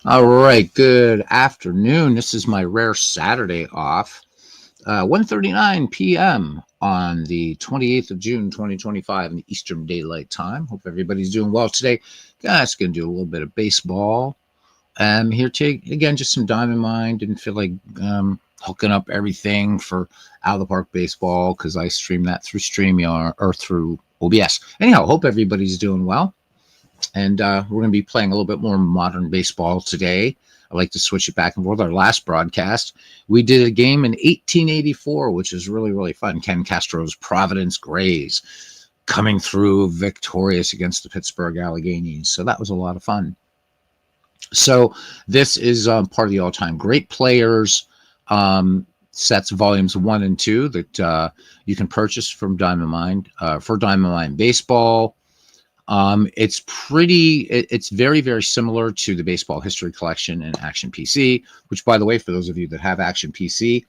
All right, good afternoon. This is my rare Saturday off. 1:39 p.m. on the 28th of June, 2025 in the Eastern Daylight Time. Hope everybody's doing well today. Guys, going to do a little bit of baseball. Here to, again, just some Diamond Mine. Didn't feel like hooking up everything for Out of the Park Baseball because I stream that through StreamYard or through OBS. Anyhow, hope everybody's doing well. And we're going to be playing a little bit more modern baseball today. I like to switch it back and forth. Our last broadcast, we did a game in 1884, which is really, really fun. Ken Castro's Providence Grays coming through victorious against the Pittsburgh Alleghenies. So that was a lot of fun. So this is part of the all-time great players sets, volumes 1 and 2 that you can purchase from Diamond Mine for Diamond Mine Baseball. It's very, very similar to the Baseball History Collection and Action PC, which, by the way, for those of you that have Action PC,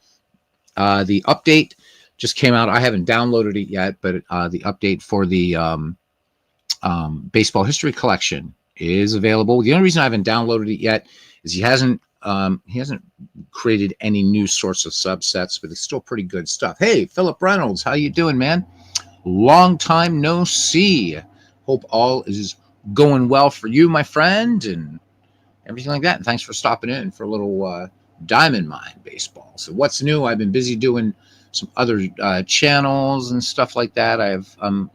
the update just came out. I haven't downloaded it yet, but the update for the Baseball History Collection is available. The only reason I haven't downloaded it yet is he hasn't created any new sorts of subsets, but it's still pretty good stuff. Hey, Philip Reynolds, how you doing, man? Long time no see. Hope all is going well for you, my friend, and everything like that. And thanks for stopping in for a little Diamond Mine baseball. So what's new? I've been busy doing some other channels and stuff like that. I'm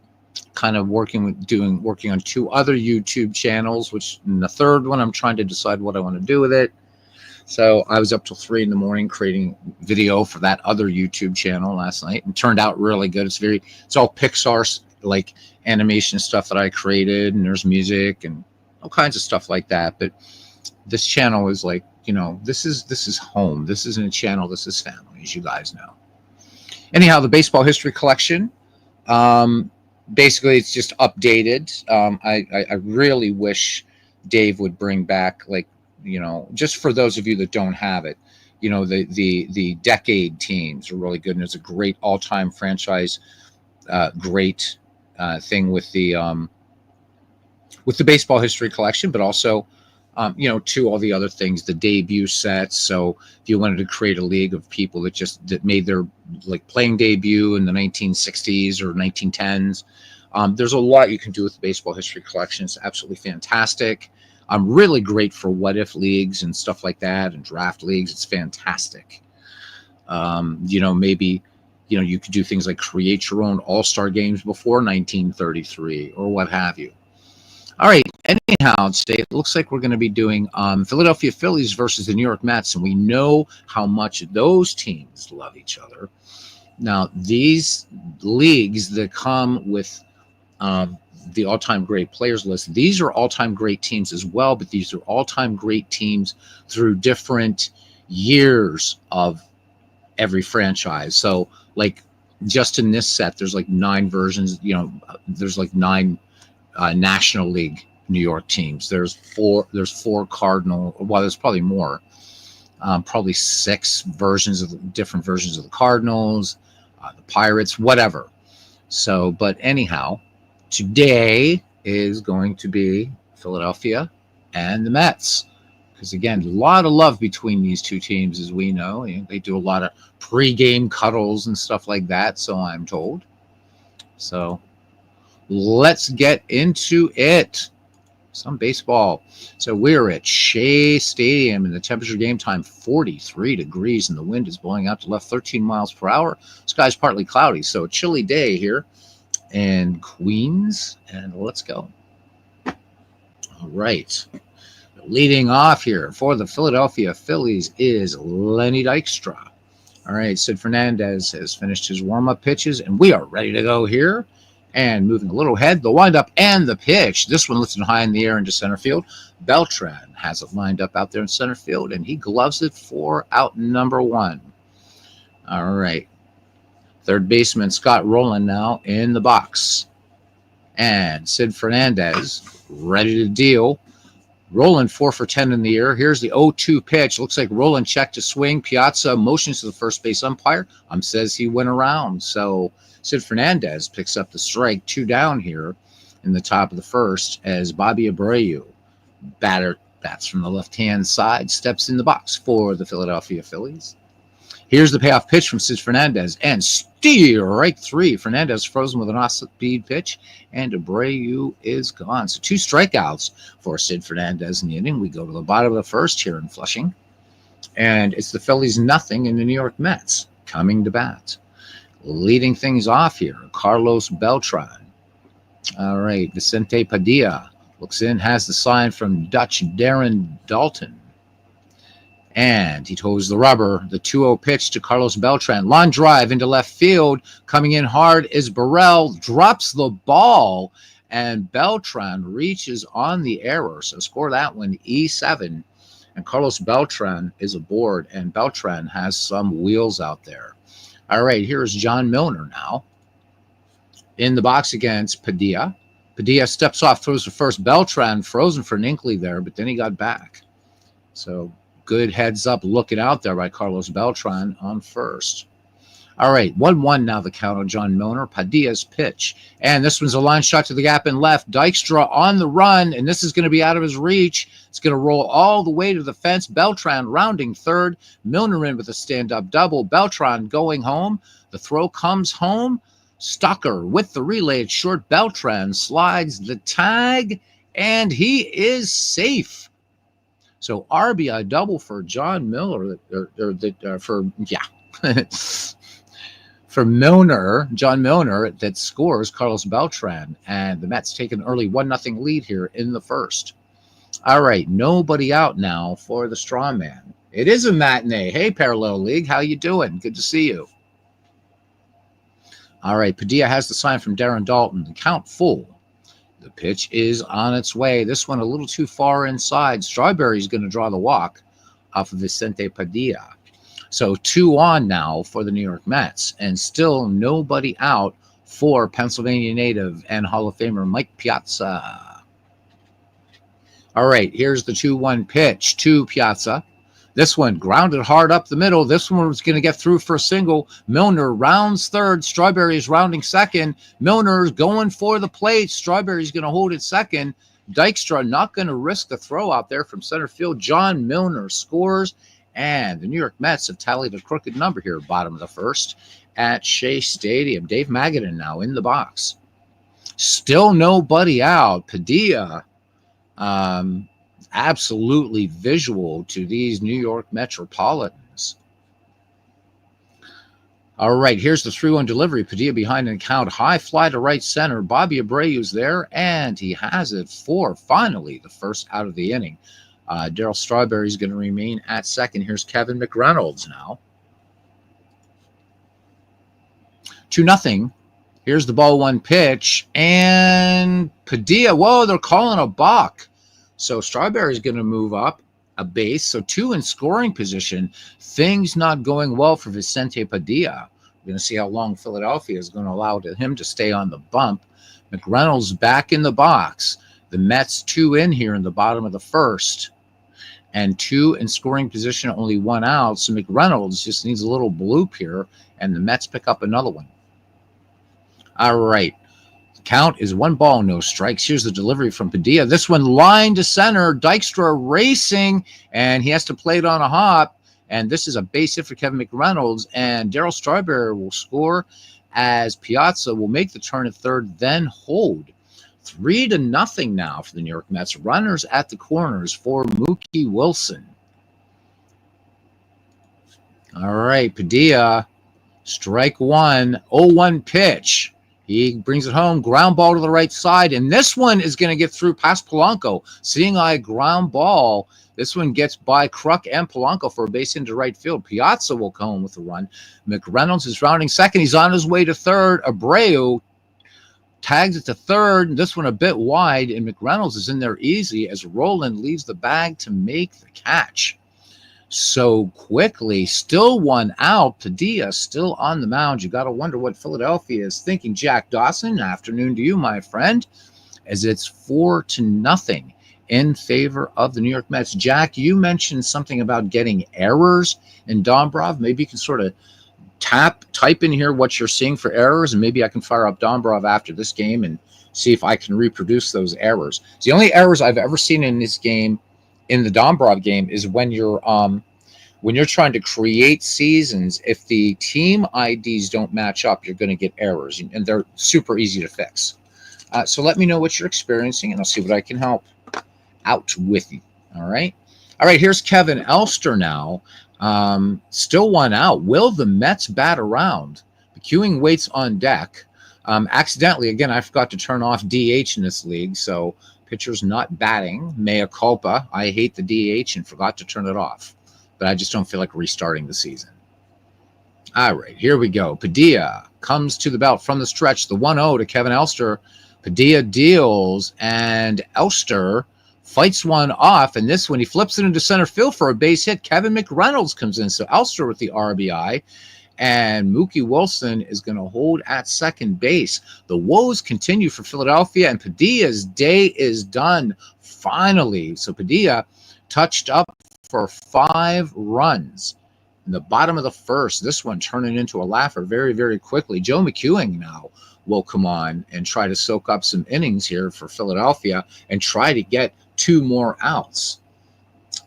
kind of working on 2 other YouTube channels, which in the third one I'm trying to decide what I want to do with it. So I was up till 3 in the morning creating video for that other YouTube channel last night, and turned out really good. It's all Pixar like animation stuff that I created, and there's music and all kinds of stuff like that. But this channel is like, this is home. This isn't a channel. This is family, as you guys know. Anyhow, the Baseball History Collection. Basically, it's just updated. I really wish Dave would bring back, like, just for those of you that don't have it, the decade teams are really good, and there's a great all-time franchise, great thing with the Baseball History Collection, but also to all the other things, the debut sets. So if you wanted to create a league of people that made their like playing debut in the 1960s or 1910s, there's a lot you can do with the Baseball History Collection. It's absolutely fantastic. I'm really great for what if leagues and stuff like that, and draft leagues. It's fantastic. Maybe you could do things like create your own all-star games before 1933 or what have you. All right. Anyhow, today it looks like we're going to be doing Philadelphia Phillies versus the New York Mets, and we know how much those teams love each other. Now, these leagues that come with the all-time great players list, these are all-time great teams as well, but these are all-time great teams through different years of every franchise. So, like, just in this set, there's like 9 versions. There's like 9 National League New York teams. There's 4 Cardinal. Well, there's probably more. Probably 6 different versions of the Cardinals, the Pirates, whatever. So, but anyhow, today is going to be Philadelphia and the Mets. Because, again, a lot of love between these 2 teams, as we know. They do a lot of pre-game cuddles and stuff like that, so I'm told. So let's get into it. Some baseball. So we're at Shea Stadium, and the temperature game time 43 degrees, and the wind is blowing out to left 13 miles per hour. Sky's partly cloudy, so a chilly day here in Queens, and let's go. All right. Leading off here for the Philadelphia Phillies is Lenny Dykstra. All right, Sid Fernandez has finished his warm-up pitches, and we are ready to go here. And moving a little ahead, the windup and the pitch. This one lifted high in the air into center field. Beltran has it lined up out there in center field, and he gloves it for out number 1. All right. Third baseman Scott Rowland now in the box. And Sid Fernandez ready to deal. Rowland 4 for 10 in the air. Here's the 0-2 pitch. Looks like Rowland checked to swing. Piazza motions to the first base umpire. Says he went around. So Sid Fernandez picks up the strike. 2 down here in the top of the first as Bobby Abreu, batter Bats from the left-hand side, steps in the box for the Philadelphia Phillies. Here's the payoff pitch from Sid Fernandez, and strike three. Fernandez frozen with an off-speed pitch, and Abreu is gone. So 2 strikeouts for Sid Fernandez in the inning. We go to the bottom of the first here in Flushing, and it's the Phillies nothing and the New York Mets coming to bat. Leading things off here, Carlos Beltran. All right, Vicente Padilla looks in, has the sign from Dutch Darren Dalton. And he toes the rubber. The 2-0 pitch to Carlos Beltran. Line drive into left field. Coming in hard is Burrell. Drops the ball. And Beltran reaches on the error. So score that one, E7. And Carlos Beltran is aboard. And Beltran has some wheels out there. All right, here's John Milner now. In the box against Padilla. Padilla steps off, throws the first. Beltran frozen for an inkly there, but then he got back. So good heads up looking out there by Carlos Beltran on first. All right, 1-1 now the count on John Milner. Padilla's pitch. And this one's a line shot to the gap in left. Dykstra on the run, and this is going to be out of his reach. It's going to roll all the way to the fence. Beltran rounding third. Milner in with a stand-up double. Beltran going home. The throw comes home. Stocker with the relay at short. Beltran slides the tag, and he is safe. So RBI double for John Miller, for Milner, John Milner, that scores Carlos Beltran, and the Mets take an early 1-0 lead here in the first. All right, nobody out now for the straw man. It is a matinee. Hey, Parallel League, how you doing? Good to see you. All right, Padilla has the sign from Darren Dalton. The count full. The pitch is on its way. This one a little too far inside. Strawberry's going to draw the walk off of Vicente Padilla. So 2 on now for the New York Mets, and still nobody out for Pennsylvania native and Hall of Famer Mike Piazza. All right, here's the 2-1 pitch to Piazza. This one grounded hard up the middle. This one was going to get through for a single. Milner rounds third. Strawberry is rounding second. Milner's going for the plate. Strawberry's going to hold it second. Dykstra not going to risk the throw out there from center field. John Milner scores, and the New York Mets have tallied a crooked number here, bottom of the first at Shea Stadium. Dave Magadan now in the box. Still nobody out. Padilla, absolutely visual to these New York Metropolitans. All right, here's the 3-1 delivery. Padilla behind an count. High fly to right center. Bobby Abreu's there, and he has it for finally the first out of the inning. Darryl Strawberry's going to remain at second. Here's Kevin McReynolds now. 2-0. Here's the ball 1 pitch, and Padilla, whoa, they're calling a balk. So Strawberry's going to move up a base. So 2 in scoring position. Things not going well for Vicente Padilla. We're going to see how long Philadelphia is going to allow him to stay on the bump. McReynolds back in the box. The Mets 2 in here in the bottom of the first. And 2 in scoring position, only 1 out. So McReynolds just needs a little bloop here, and the Mets pick up another one. All right. Count is 1 ball, no strikes. Here's the delivery from Padilla. This one line to center. Dykstra racing, and he has to play it on a hop. And this is a base hit for Kevin McReynolds. And Darryl Strawberry will score as Piazza will make the turn at third, then hold. 3-0 now for the New York Mets. Runners at the corners for Mookie Wilson. All right, Padilla, strike 1, 0-1 pitch. He brings it home, ground ball to the right side, and this one is going to get through past Polanco. Seeing eye ground ball. This one gets by Kruk and Polanco for a base into right field. Piazza will come home with the run. McReynolds is rounding second. He's on his way to third. Abreu tags it to third. This one a bit wide, and McReynolds is in there easy as Roland leaves the bag to make the catch. So quickly, still 1 out. Padilla still on the mound. You got to wonder what Philadelphia is thinking. Jack Dawson, afternoon to you, my friend, as it's 4-0 in favor of the New York Mets. Jack, you mentioned something about getting errors in Dombrov. Maybe you can sort of type in here what you're seeing for errors, and maybe I can fire up Dombrov after this game and see if I can reproduce those errors. The only errors I've ever seen in this game in the Dombrov game is when you're trying to create seasons. If the team IDs don't match up, you're going to get errors, and they're super easy to fix. So let me know what you're experiencing, and I'll see what I can help out with you. All right. All right. Here's Kevin Elster now. Still one out. Will the Mets bat around? McEwing waits on deck. Accidentally, again, I forgot to turn off DH in this league, so pitcher's not batting. Mea culpa. I hate the DH and forgot to turn it off, but I just don't feel like restarting the season. All right, here we go. Padilla comes to the belt from the stretch. The 1-0 to Kevin Elster. Padilla deals, and Elster fights one off, and this one he flips it into center field for a base hit. Kevin McReynolds comes in, so Elster with the RBI, and Mookie Wilson is going to hold at second base. The woes continue for Philadelphia, and Padilla's day is done finally. So Padilla touched up for 5 runs in the bottom of the first. This one turning into a laugher very, very quickly. Joe McEwing now will come on and try to soak up some innings here for Philadelphia and try to get 2 more outs.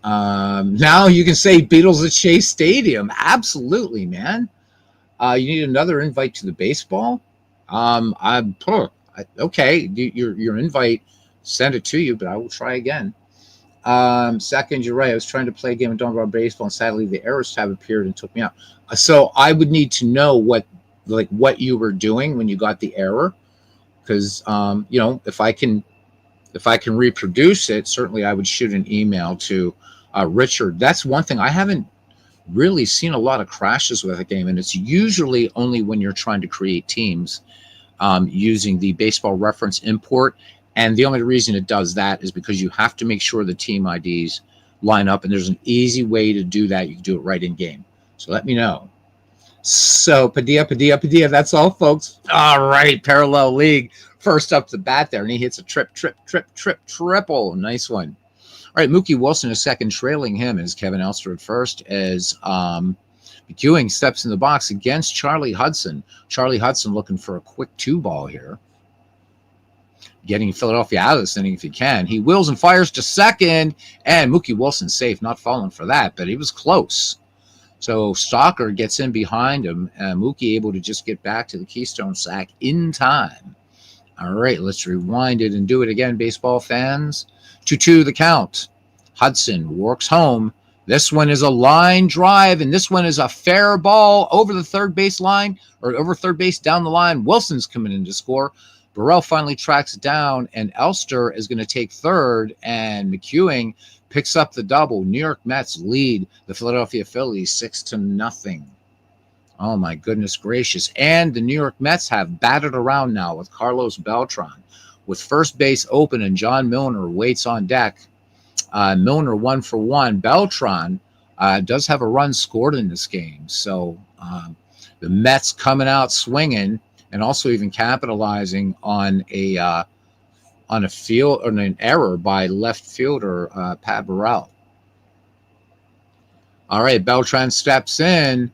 Now you can say Beatles at Shea Stadium. Absolutely, man. You need another invite to the baseball? Okay, your invite, send it to you, but I will try again. Second, you're right. I was trying to play a game of Don't About Baseball, and sadly the errors tab appeared and took me out. So I would need to know what you were doing when you got the error, because if I can reproduce it, certainly I would shoot an email to Richard. That's one thing I haven't really seen a lot of crashes with a game, and it's usually only when you're trying to create teams using the baseball reference import. And the only reason it does that is because you have to make sure the team IDs line up, and there's an easy way to do that. You can do it right in game. So let me know. So Padilla, that's all, folks. All right, parallel league. First up the bat there, and he hits a triple. Nice one. All right, Mookie Wilson is second, trailing him is Kevin Elster at first, as McEwing steps in the box against Charlie Hudson. Charlie Hudson looking for a quick 2-ball here, getting Philadelphia out of this inning if he can. He wheels and fires to second, and Mookie Wilson safe, not falling for that, but he was close. So Stalker gets in behind him, and Mookie able to just get back to the Keystone sack in time. All right, let's rewind it and do it again, baseball fans. 2-2 the count. Hudson works home. This one is a line drive, and this one is a fair ball over the third base line, or over third base down the line. Wilson's coming in to score. Burrell finally tracks it down, and Elster is going to take third, and McEwing picks up the double. New York Mets lead the Philadelphia Phillies 6-0. Oh, my goodness gracious. And the New York Mets have batted around now with Carlos Beltran, with first base open, and John Milner waits on deck. Milner 1 for 1. Beltran does have a run scored in this game. So the Mets coming out swinging, and also even capitalizing on an error by left fielder Pat Burrell. All right, Beltran steps in,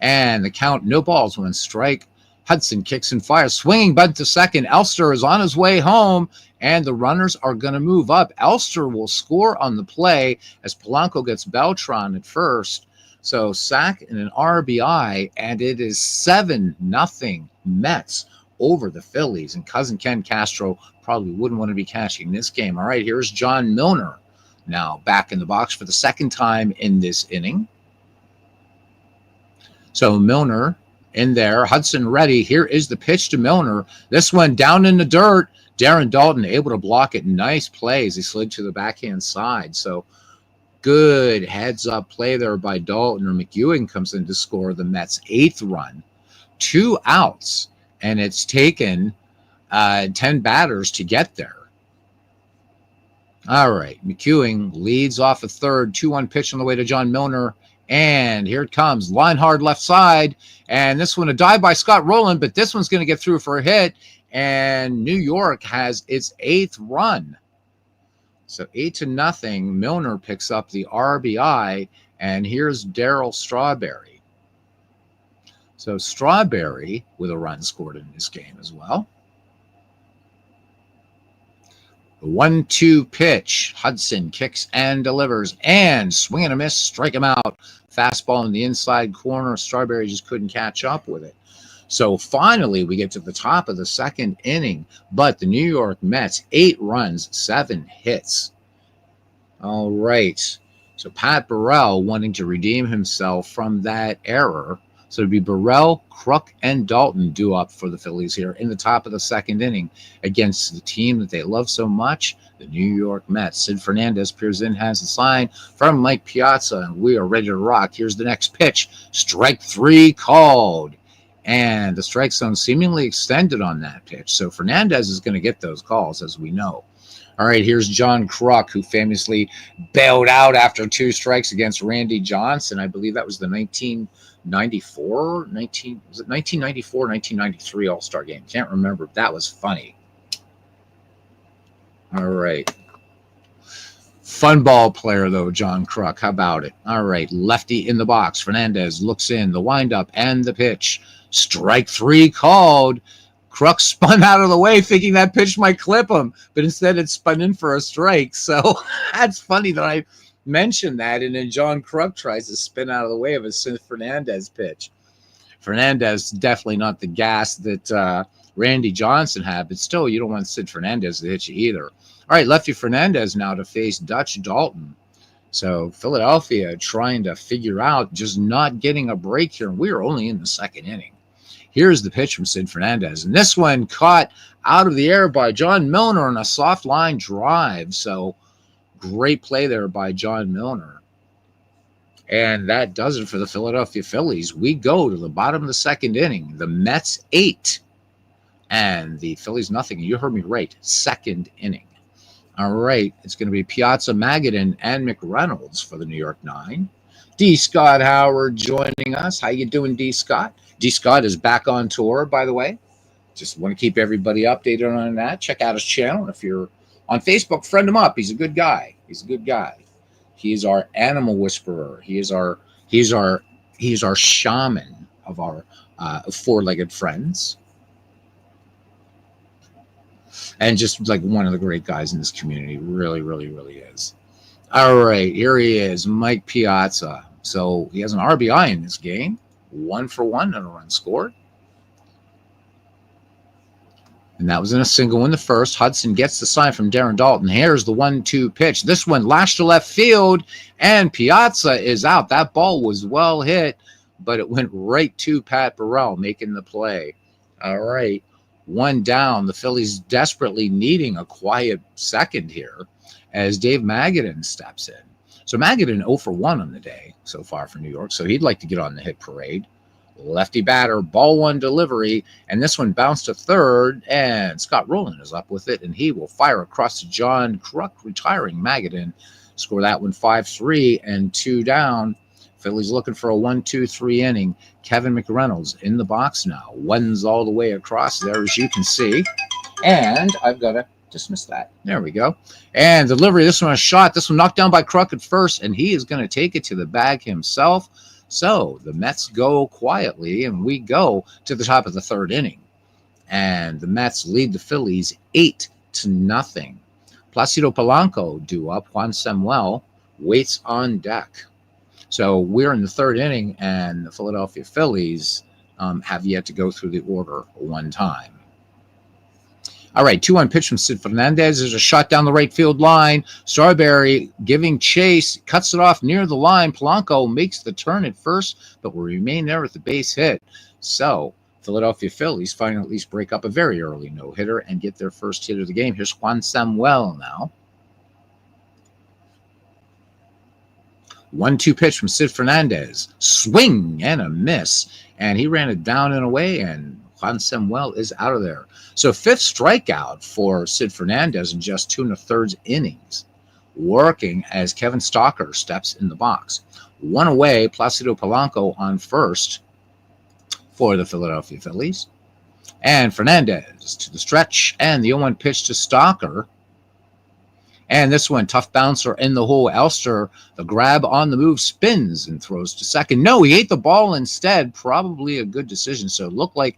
and the count, no balls, 1 strike. Hudson kicks and fires, swinging bunt to second. Elster is on his way home, and the runners are going to move up. Elster will score on the play as Polanco gets Beltran at first. So sack and an RBI, and it is 7-0 Mets over the Phillies. And cousin Ken Castro probably wouldn't want to be cashing this game. All right, here's John Milner now back in the box for the second time in this inning. So Milner in there, Hudson ready. Here is the pitch to Milner. This one down in the dirt. Darren Dalton able to block it. Nice plays. He slid to the backhand side. So good heads-up play there by Dalton, or McEwing comes in to score the Mets' 8th run. 2 outs, and it's taken 10 batters to get there. All right, McEwing leads off a third. 2-1 pitch on the way to John Milner. And here it comes. Line hard left side. And this one a dive by Scott Rowland, but this one's going to get through for a hit. And New York has its 8th run. So 8-0. Milner picks up the RBI. And here's Darryl Strawberry. So Strawberry with a run scored in this game as well. The 1-2 pitch. Hudson kicks and delivers. And swing and a miss. Strike him out. Fastball in the inside corner. Strawberry just couldn't catch up with it. So finally, we get to the top of the second inning. But the New York Mets, 8 runs, 7 hits. All right. So Pat Burrell wanting to redeem himself from that error. So it'd be Burrell, Kruk, and Dalton due up for the Phillies here in the top of the second inning against the team that they love so much, the New York Mets. Sid Fernandez peers in, has the sign from Mike Piazza, and we are ready to rock. Here's the next pitch. Strike 3 called. And the strike zone seemingly extended on that pitch. So Fernandez is going to get those calls, as we know. All right, here's John Kruk, who famously bailed out after 2 strikes against Randy Johnson. I believe that was the 1993 All-Star game. Can't remember. That was funny. All right. Fun ball player, though, John Kruk. How about it? All right, lefty in the box. Fernandez looks in, the windup and the pitch. Strike 3 called. Kruk spun out of the way thinking that pitch might clip him, but instead it spun in for a strike. So that's funny that I mentioned that, and then John Kruk tries to spin out of the way of a Sid Fernandez pitch. Fernandez definitely not the gas that Randy Johnson had, but still, you don't want Sid Fernandez to hit you either. All right, lefty Fernandez now to face Dutch Dalton. So Philadelphia trying to figure out just not getting a break here, and we are only in the second inning. Here's the pitch from Sid Fernandez, and this one caught out of the air by John Milner on a soft line drive. So great play there by John Milner. And that does it for the Philadelphia Phillies. We go to the bottom of the second inning. The Mets 8 and the Phillies nothing. You heard me right. Second inning. All right. It's going to be Piazza, Magadan, and McReynolds for the New York 9. D. Scott Howard joining us. How you doing, D. Scott? D. Scott is back on tour, by the way. Just want to keep everybody updated on that. Check out his channel. If you're on Facebook, friend him up. He's a good guy. He's a good guy. He is our animal whisperer. He's our shaman of our 4-legged friends. And just like one of the great guys in this community. Really, really, really is. All right, here he is, Mike Piazza. So he has an RBI in this game. 1 for 1 and a run scored. And that was in a single in the first. Hudson gets the sign from Darren Dalton. Here's the 1-2 pitch. This one lashed to left field, and Piazza is out. That ball was well hit, but it went right to Pat Burrell making the play. All right, 1 down. The Phillies desperately needing a quiet second here as Dave Magadan steps in. So Magadan 0 for 1 on the day so far for New York, so he'd like to get on the hit parade. Lefty batter, ball 1 delivery, and this one bounced to third, and Scott Rowland is up with it, and he will fire across to John Kruk, retiring Magadan. Score that one 5-3 and 2 down. Phillies looking for a 1-2-3 inning. Kevin McReynolds in the box now. One's all the way across there, as you can see. And I've got to dismiss that. There we go. And delivery, this one a shot. This one knocked down by Kruk at first, and he is going to take it to the bag himself. So the Mets go quietly, and we go to the top of the third inning. And the Mets lead the Phillies 8-0. Placido Polanco due up. Juan Samuel waits on deck. So we're in the third inning, and the Philadelphia Phillies have yet to go through the order one time. All right, 2-1 pitch from Sid Fernandez. There's a shot down the right field line. Strawberry giving chase, cuts it off near the line. Polanco makes the turn at first, but will remain there with the base hit. So Philadelphia Phillies finally at least break up a very early no-hitter and get their first hit of the game. Here's Juan Samuel now. 1-2 pitch from Sid Fernandez. Swing and a miss. And he ran it down and away, and Juan Samuel is out of there. So 5th strikeout for Sid Fernandez in just 2 1/3 innings, working as Kevin Stalker steps in the box. 1 away, Placido Polanco on first for the Philadelphia Phillies. And Fernandez to the stretch, and the 0-1 pitch to Stalker. And this one, tough bouncer in the hole. Elster, the grab on the move, spins and throws to second. No, he ate the ball instead. Probably a good decision. So it looked like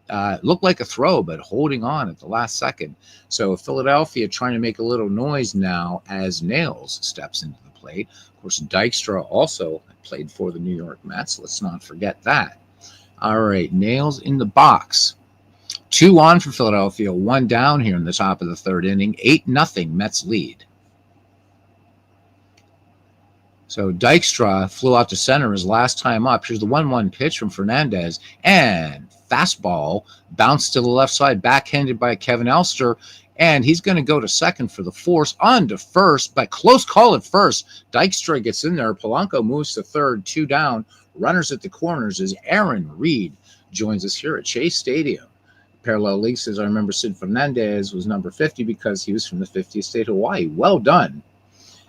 Looked like a throw, but holding on at the last second. So Philadelphia trying to make a little noise now as Nails steps into the plate. Of course, Dykstra also played for the New York Mets. Let's not forget that. All right, Nails in the box. 2 on for Philadelphia, 1 down here in the top of the third inning. 8-0 Mets lead. So Dykstra flew out to center his last time up. Here's the 1-1 pitch from Fernandez. And fastball bounced to the left side, backhanded by Kevin Elster. And he's going to go to second for the force, on to first, but close call at first. Dykstra gets in there. Polanco moves to third, 2 down. Runners at the corners as Aaron Reed joins us here at Chase Stadium. Parallel League says, I remember Sid Fernandez was number 50 because he was from the 50th state of Hawaii. Well done.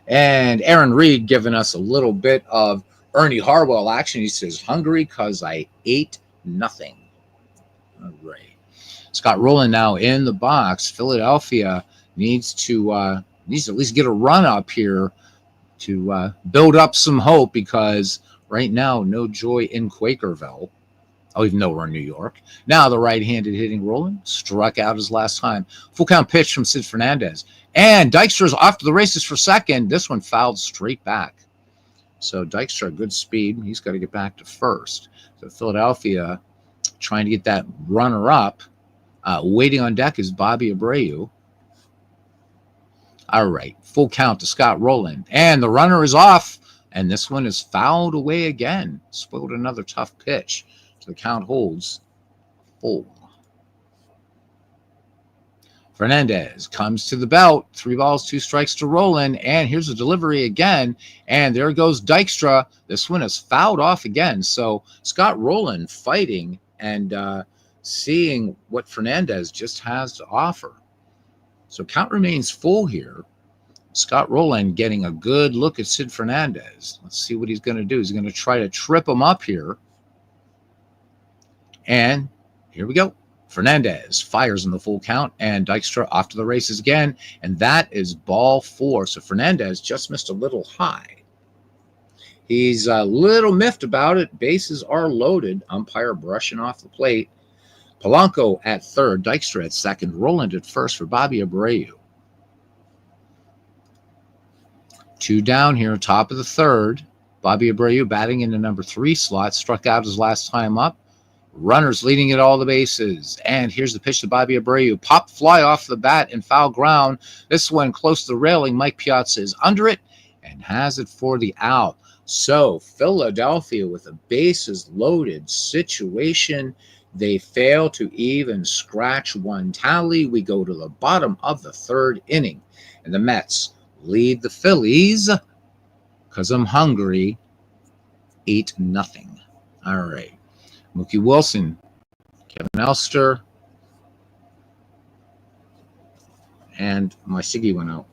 And Aaron Reed giving us a little bit of Ernie Harwell action. He says, hungry because I ate nothing. All right. Scott Rowland now in the box. Philadelphia needs to at least get a run up here to build up some hope, because right now, no joy in Quakerville. Oh, even though we're in New York. Now the right-handed hitting Rowland struck out his last time. Full count pitch from Sid Fernandez. And Dykstra's off to the races for second. This one fouled straight back. So Dykstra, good speed. He's got to get back to first. So Philadelphia trying to get that runner up. Waiting on deck is Bobby Abreu. All right, full count to Scott Rowland. And the runner is off. And this one is fouled away again. Spoiled another tough pitch. So the count holds full. Fernandez comes to the belt. 3 balls, 2 strikes to Rowland. And here's a delivery again. And there goes Dykstra. This one is fouled off again. So Scott Rowland fighting and seeing what Fernandez just has to offer. So count remains full here. Scott Rowland getting a good look at Sid Fernandez. Let's see what he's going to do. He's going to try to trip him up here. And here we go. Fernandez fires in the full count, and Dykstra off to the races again. And that is ball 4. So Fernandez just missed a little high. He's a little miffed about it. Bases are loaded. Umpire brushing off the plate. Polanco at third, Dykstra at second, Rowland at first for Bobby Abreu. 2 down here, top of the third. Bobby Abreu batting in the number 3 slot, struck out his last time up. Runners leading at all the bases. And here's the pitch to Bobby Abreu. Pop fly off the bat and foul ground. This one close to the railing. Mike Piazza is under it and has it for the out. So Philadelphia with a bases loaded situation. They fail to even scratch one tally. We go to the bottom of the third inning. And the Mets lead the Phillies, because I'm hungry, 8-0. All right. Mookie Wilson, Kevin Elster, and my Siggy went out.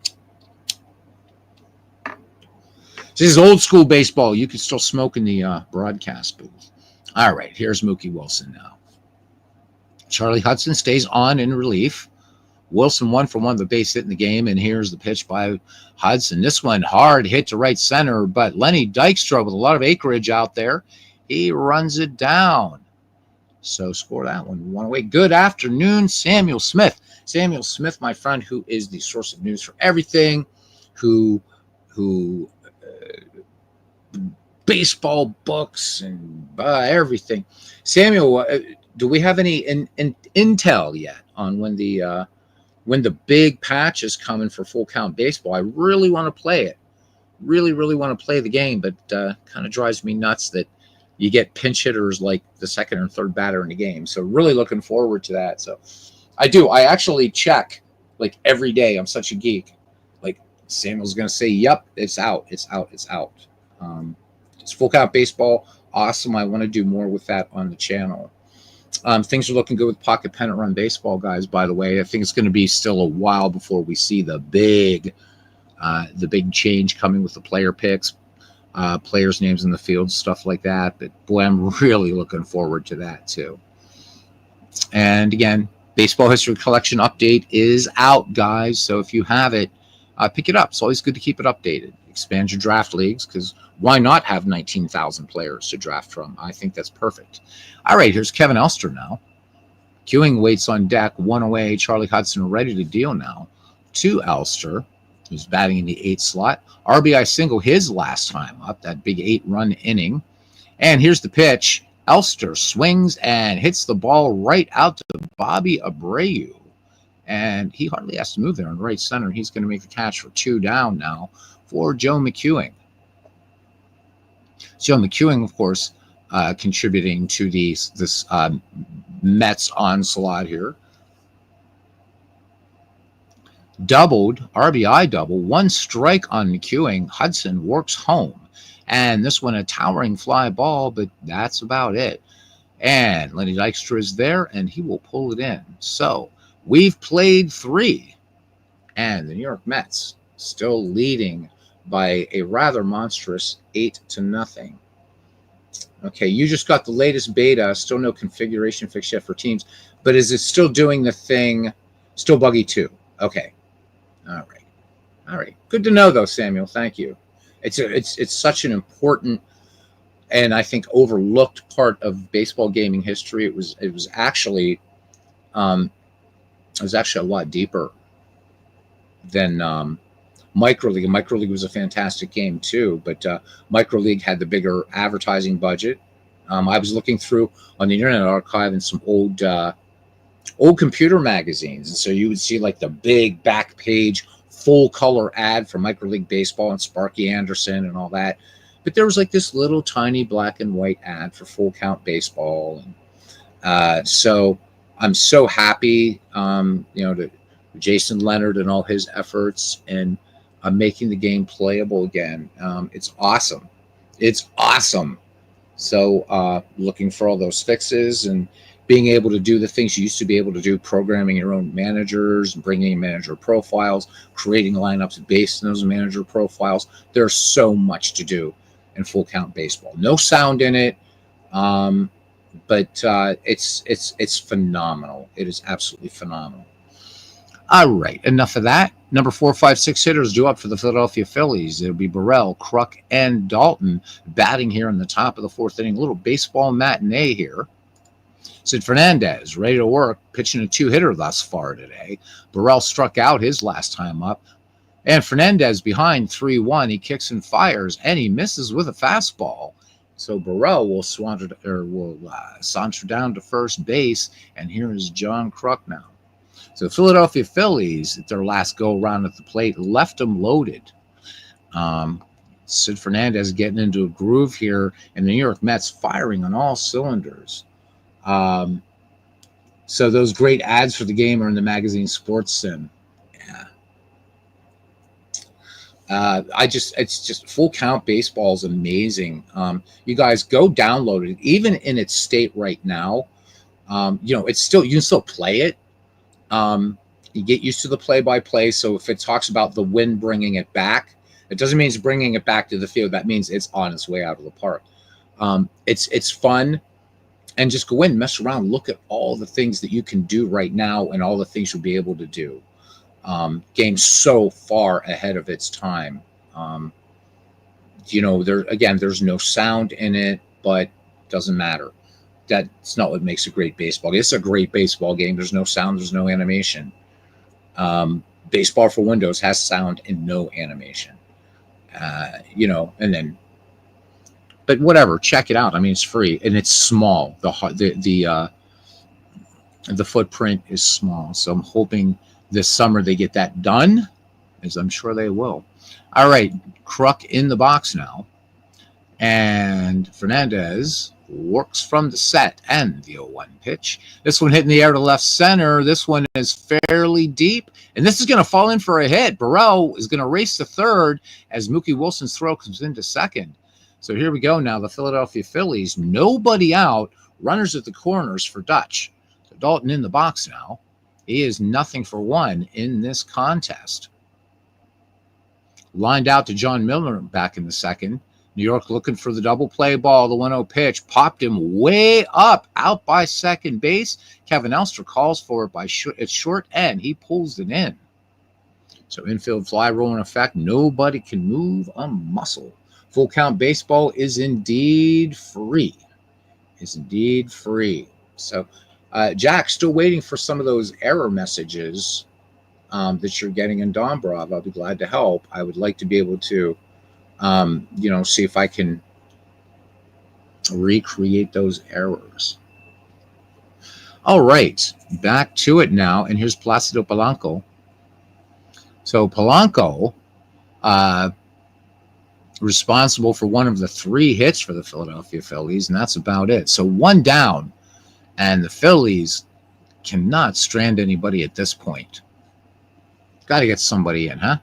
This is old school baseball. You can still smoke in the broadcast booth. All right, here's Mookie Wilson now. Charlie Hudson stays on in relief. Wilson 1 for 1 the base hit in the game, and here's the pitch by Hudson. This one hard hit to right center, but Lenny Dykstra with a lot of acreage out there. He runs it down. So score that one 1 away. Good afternoon, Samuel Smith. Samuel Smith, my friend, who is the source of news for everything, who baseball books and everything. Samuel, do we have any intel yet on when the big patch is coming for full count baseball? I really want to play it. Really, really want to play the game, but kind of drives me nuts that you get pinch hitters like the second or third batter in the game. So really looking forward to that. So I do. I actually check like every day. I'm such a geek. Like Samuel's going to say, yep, it's out. It's out. It's out. It's full count baseball. Awesome. I want to do more with that on the channel. Things are looking good with pocket pennant run baseball, guys, by the way. I think it's going to be still a while before we see the big change coming with the player picks, players' names in the field, stuff like that. But boy, I'm really looking forward to that too. And again, Baseball History Collection update is out, guys. So if you have it, pick it up. It's always good to keep it updated. Expand your draft leagues, because why not have 19,000 players to draft from? I think that's perfect. All right, here's Kevin Elster now. Ewing waits on deck, one away. Charlie Hudson ready to deal now to Elster, who's batting in the 8th slot. RBI single his last time up, that big 8-run inning. And here's the pitch. Elster swings and hits the ball right out to Bobby Abreu. And he hardly has to move there in right center. He's going to make the catch for 2 down now for Joe McEwing. Joe McEwing, of course, contributing to this Mets onslaught here. Doubled, RBI double, 1 strike on McEwing. Hudson works home. And this one a towering fly ball, but that's about it. And Lenny Dykstra is there, and he will pull it in. So we've played 3. And the New York Mets still leading by a rather monstrous 8-0. Okay, you just got the latest beta. Still no configuration fix yet for teams. But is it still doing the thing? Still buggy 2. Okay. All right. Good to know, though, Samuel. Thank you. It's such an important and I think overlooked part of baseball gaming history. It was actually a lot deeper than Micro League. Micro League was a fantastic game too, but Micro League had the bigger advertising budget. I was looking through on the Internet Archive and some old computer magazines, and so you would see like the big back page full color ad for Micro League Baseball and Sparky Anderson and all that. But there was like this little tiny black and white ad for Full Count Baseball. And so I'm so happy, to Jason Leonard and all his efforts and making the game playable again. It's awesome. It's awesome. So looking for all those fixes and being able to do the things you used to be able to do, programming your own managers, bringing in manager profiles, creating lineups based on those manager profiles. There's so much to do in Full Count Baseball. No sound in it, but it's phenomenal. It is absolutely phenomenal. All right, enough of that. Number 4, 5, 6 hitters due up for the Philadelphia Phillies. It'll be Burrell, Kruk, and Dalton batting here in the top of the 4th inning. A little baseball matinee here. Sid Fernandez ready to work, pitching a 2-hitter thus far today. Burrell struck out his last time up. And Fernandez behind 3-1. He kicks and fires, and he misses with a fastball. So Burrell will saunter down to first base, and here is John Kruk now. So the Philadelphia Phillies, at their last go-around at the plate, left them loaded. Sid Fernandez getting into a groove here, and the New York Mets firing on all cylinders. So those great ads for the game are in the magazine Sports Sim. Yeah. It's just Full Count Baseball is amazing. You guys go download it. Even in its state right now, it's still, you can still play it. You get used to the play-by-play. So if it talks about the wind bringing it back, it doesn't mean it's bringing it back to the field. That means it's on its way out of the park. It's fun. And just go in, mess around, look at all the things that you can do right now and all the things you'll be able to do. Game's so far ahead of its time. There's no sound in it, but doesn't matter. That's not what makes a great baseball game. It's a great baseball game. There's no sound, there's no animation. Baseball for Windows has sound and no animation. But whatever, check it out. I mean, it's free and it's small. The footprint is small. So I'm hoping this summer they get that done, as I'm sure they will. All right, Kruk in the box now. And Fernandez works from the set and the 0-1 pitch. This one hit in the air to left center. This one is fairly deep, and this is going to fall in for a hit. Burrell is going to race to third as Mookie Wilson's throw comes into second. So here we go now. The Philadelphia Phillies, nobody out, runners at the corners for Dutch. So Dalton in the box now. He is 0-for-1 in this contest. Lined out to John Milner back in the second. New York looking for the double play ball. The 1-0 pitch popped him way up out by second base. Kevin Elster calls for it at short end. He pulls it in. So infield fly roll in effect. Nobody can move a muscle. Full Count Baseball is indeed free. So Jack, still waiting for some of those error messages that you're getting in Dombrov. I'll be glad to help. I would like to be able to, see if I can recreate those errors. All right, back to it now. And here's Placido Polanco. So Polanco, responsible for one of the 3 hits for the Philadelphia Phillies, and that's about it. So 1 down, and the Phillies cannot strand anybody at this point. Got to get somebody in, huh?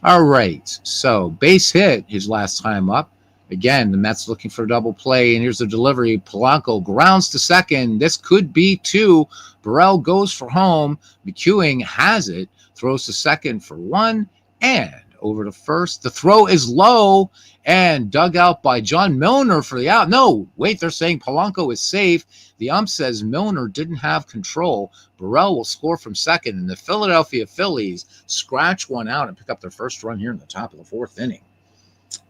All right, so base hit his last time up. Again, the Mets looking for a double play, and here's the delivery. Polanco grounds to second. This could be 2. Burrell goes for home. McEwing has it, throws to second for 1, and over to first. The throw is low and dug out by John Milner for the out. No, wait, they're saying Polanco is safe. The ump says Milner didn't have control. Burrell will score from second, and the Philadelphia Phillies scratch one out and pick up their first run here in the top of the 4th inning.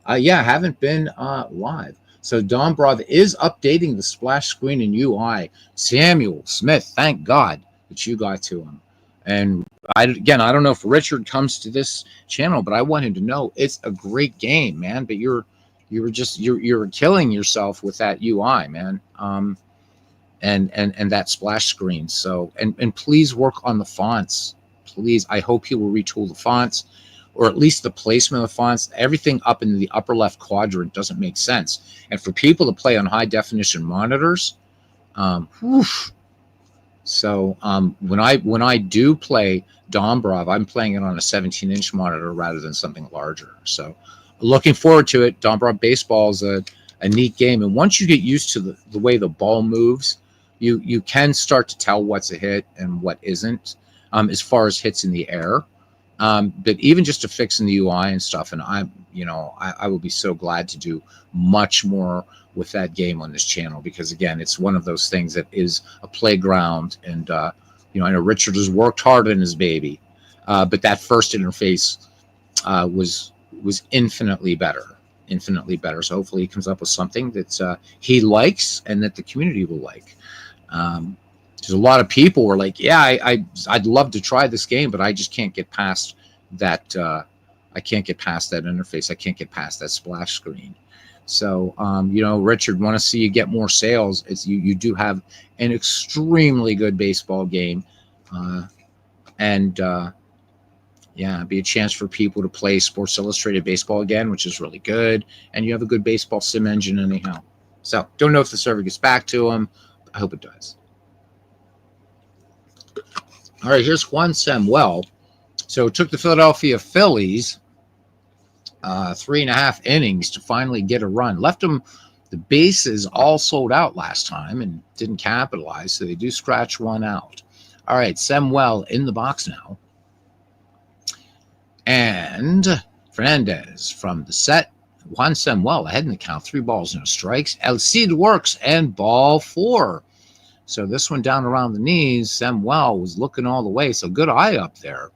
Haven't been live. So Dombrov is updating the splash screen in UI. Samuel Smith, thank God that you got to him. And I don't know if Richard comes to this channel, but I want him to know it's a great game, man. But you're killing yourself with that UI, man. And that splash screen. So and please work on the fonts. Please, I hope he will retool the fonts, or at least the placement of the fonts. Everything up in the upper left quadrant doesn't make sense. And for people to play on high definition monitors, So when I do play Dombrov, I'm playing it on a 17-inch monitor rather than something larger. So looking forward to it. Dombrov baseball is a neat game, and once you get used to the way the ball moves, you can start to tell what's a hit and what isn't, as far as hits in the air. But even just to fix in the UI and stuff, and I will be so glad to do much more with that game on this channel, because again, it's one of those things that is a playground. And I know Richard has worked hard on his baby, but that first interface was infinitely better. So hopefully he comes up with something that he likes and that the community will like. There's a lot of people were like, yeah, I'd love to try this game, but I just can't get past that. I can't get past that interface. I can't get past that splash screen. So, Richard, want to see you get more sales. You do have an extremely good baseball game, be a chance for people to play Sports Illustrated baseball again, which is really good. And you have a good baseball sim engine anyhow. So, don't know if the server gets back to them. I hope it does. All right, here's Juan Samuel. So it took the Philadelphia Phillies 3.5 innings to finally get a run. Left them the bases all sold out last time and didn't capitalize, so they do scratch one out. All right, Samuel in the box now. And Fernandez from the set. Juan Samuel ahead in the count. 3 balls, no strikes. El Cid works, and ball 4. So this one down around the knees. Samuel was looking all the way, so good eye up there.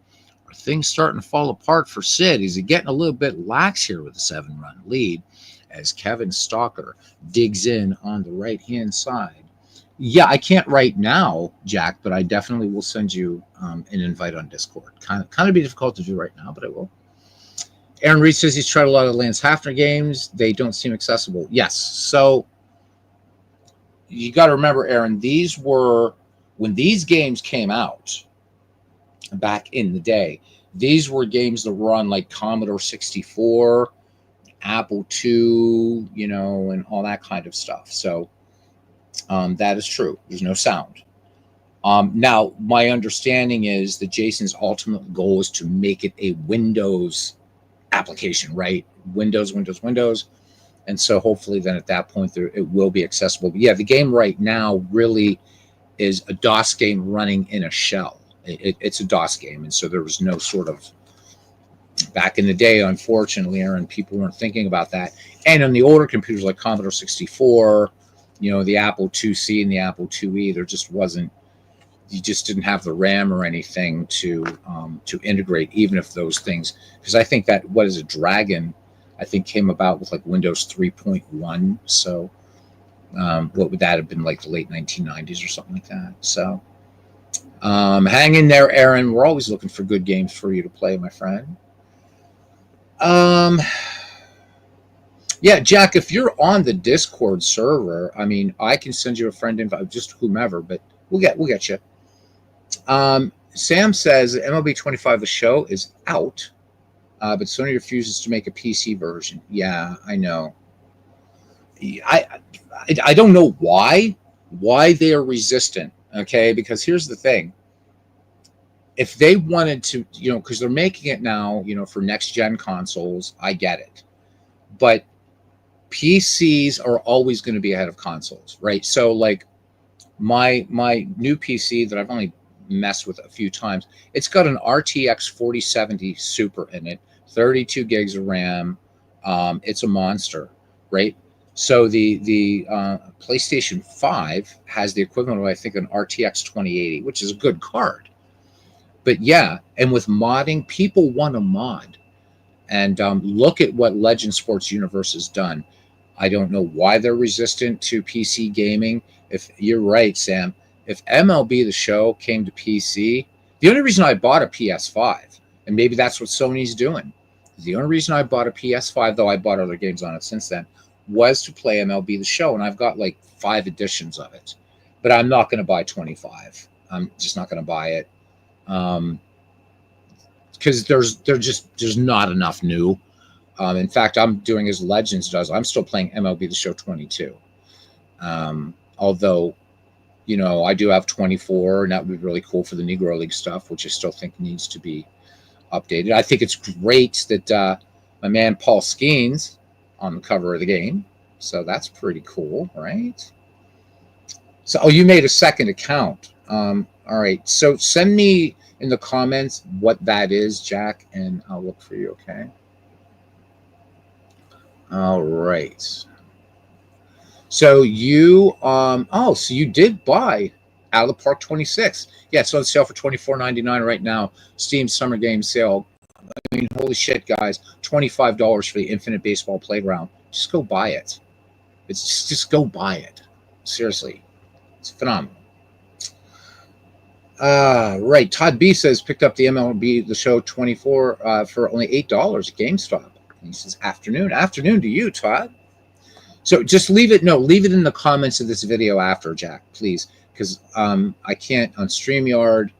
Are things starting to fall apart for Sid? Is he getting a little bit lax here with a 7-run lead as Kevin Stalker digs in on the right-hand side? Yeah, I can't right now, Jack, but I definitely will send you an invite on Discord. Kind of be difficult to do right now, but I will. Aaron Reed says he's tried a lot of Lance Hafner games. They don't seem accessible. Yes, so you got to remember, Aaron, when these games came out back in the day, these were games that were on like Commodore 64, Apple II, and all that kind of stuff. So that is true. There's no sound. Now, my understanding is that Jason's ultimate goal is to make it a Windows application, right? Windows. And so hopefully then at that point it will be accessible. But yeah, the game right now really is a DOS game running in a shell. It's a DOS game. And so there was no sort of, back in the day, unfortunately, Aaron, people weren't thinking about that. And on the older computers like Commodore 64, the Apple IIc and the Apple IIe, there just wasn't, you just didn't have the RAM or anything to integrate, even if those things, because I think that, Dragon, I think came about with like Windows 3.1. So What would that have been, like the late 1990s or something like that? So hang in there, Aaron. We're always looking for good games for you to play, my friend. Yeah, Jack, if you're on the Discord server, I mean, I can send you a friend invite, just whomever, but we'll get you. Sam says MLB 25 the show is out, but Sony refuses to make a PC version. Yeah, I know. I don't know why they are resistant. Okay, because here's the thing: if they wanted to, because they're making it now, for next gen consoles, I get it, but PCs are always going to be ahead of consoles, right? So like my new PC that I've only messed with a few times, it's got an RTX 4070 Super in it, 32 gigs of RAM. It's a monster, right? So the PlayStation 5 has the equivalent of, I think, an RTX 2080, which is a good card. But yeah, and with modding, people want to mod. And look at what Legend Sports Universe has done. I don't know why they're resistant to PC gaming. If you're right, Sam, if MLB The Show came to PC, the only reason I bought a PS5, and maybe that's what Sony's doing, the only reason I bought a PS5, though I bought other games on it since then, was to play MLB The Show, and I've got like 5 editions of it. But I'm not going to buy 25. I'm just not going to buy it. Because there's not enough new. In fact, I'm doing as Legends does. I'm still playing MLB The Show 22. Although, I do have 24, and that would be really cool for the Negro League stuff, which I still think needs to be updated. I think it's great that my man Paul Skeens on the cover of the game. So that's pretty cool, right? So, you made a second account. All right. So send me in the comments what that is, Jack, and I'll look for you, okay? All right. So you so you did buy Out of the Park 26. Yeah, it's on sale for $24.99 right now. Steam Summer Game Sale. I mean, holy shit, guys. $25 for the Infinite Baseball Playground. Just go buy it. It's just go buy it. Seriously. It's phenomenal. Right. Todd B says picked up the MLB The Show 24 for only $8 at GameStop. He says afternoon to you, Todd. So just leave it in the comments of this video after, Jack, please, because I can't on StreamYard,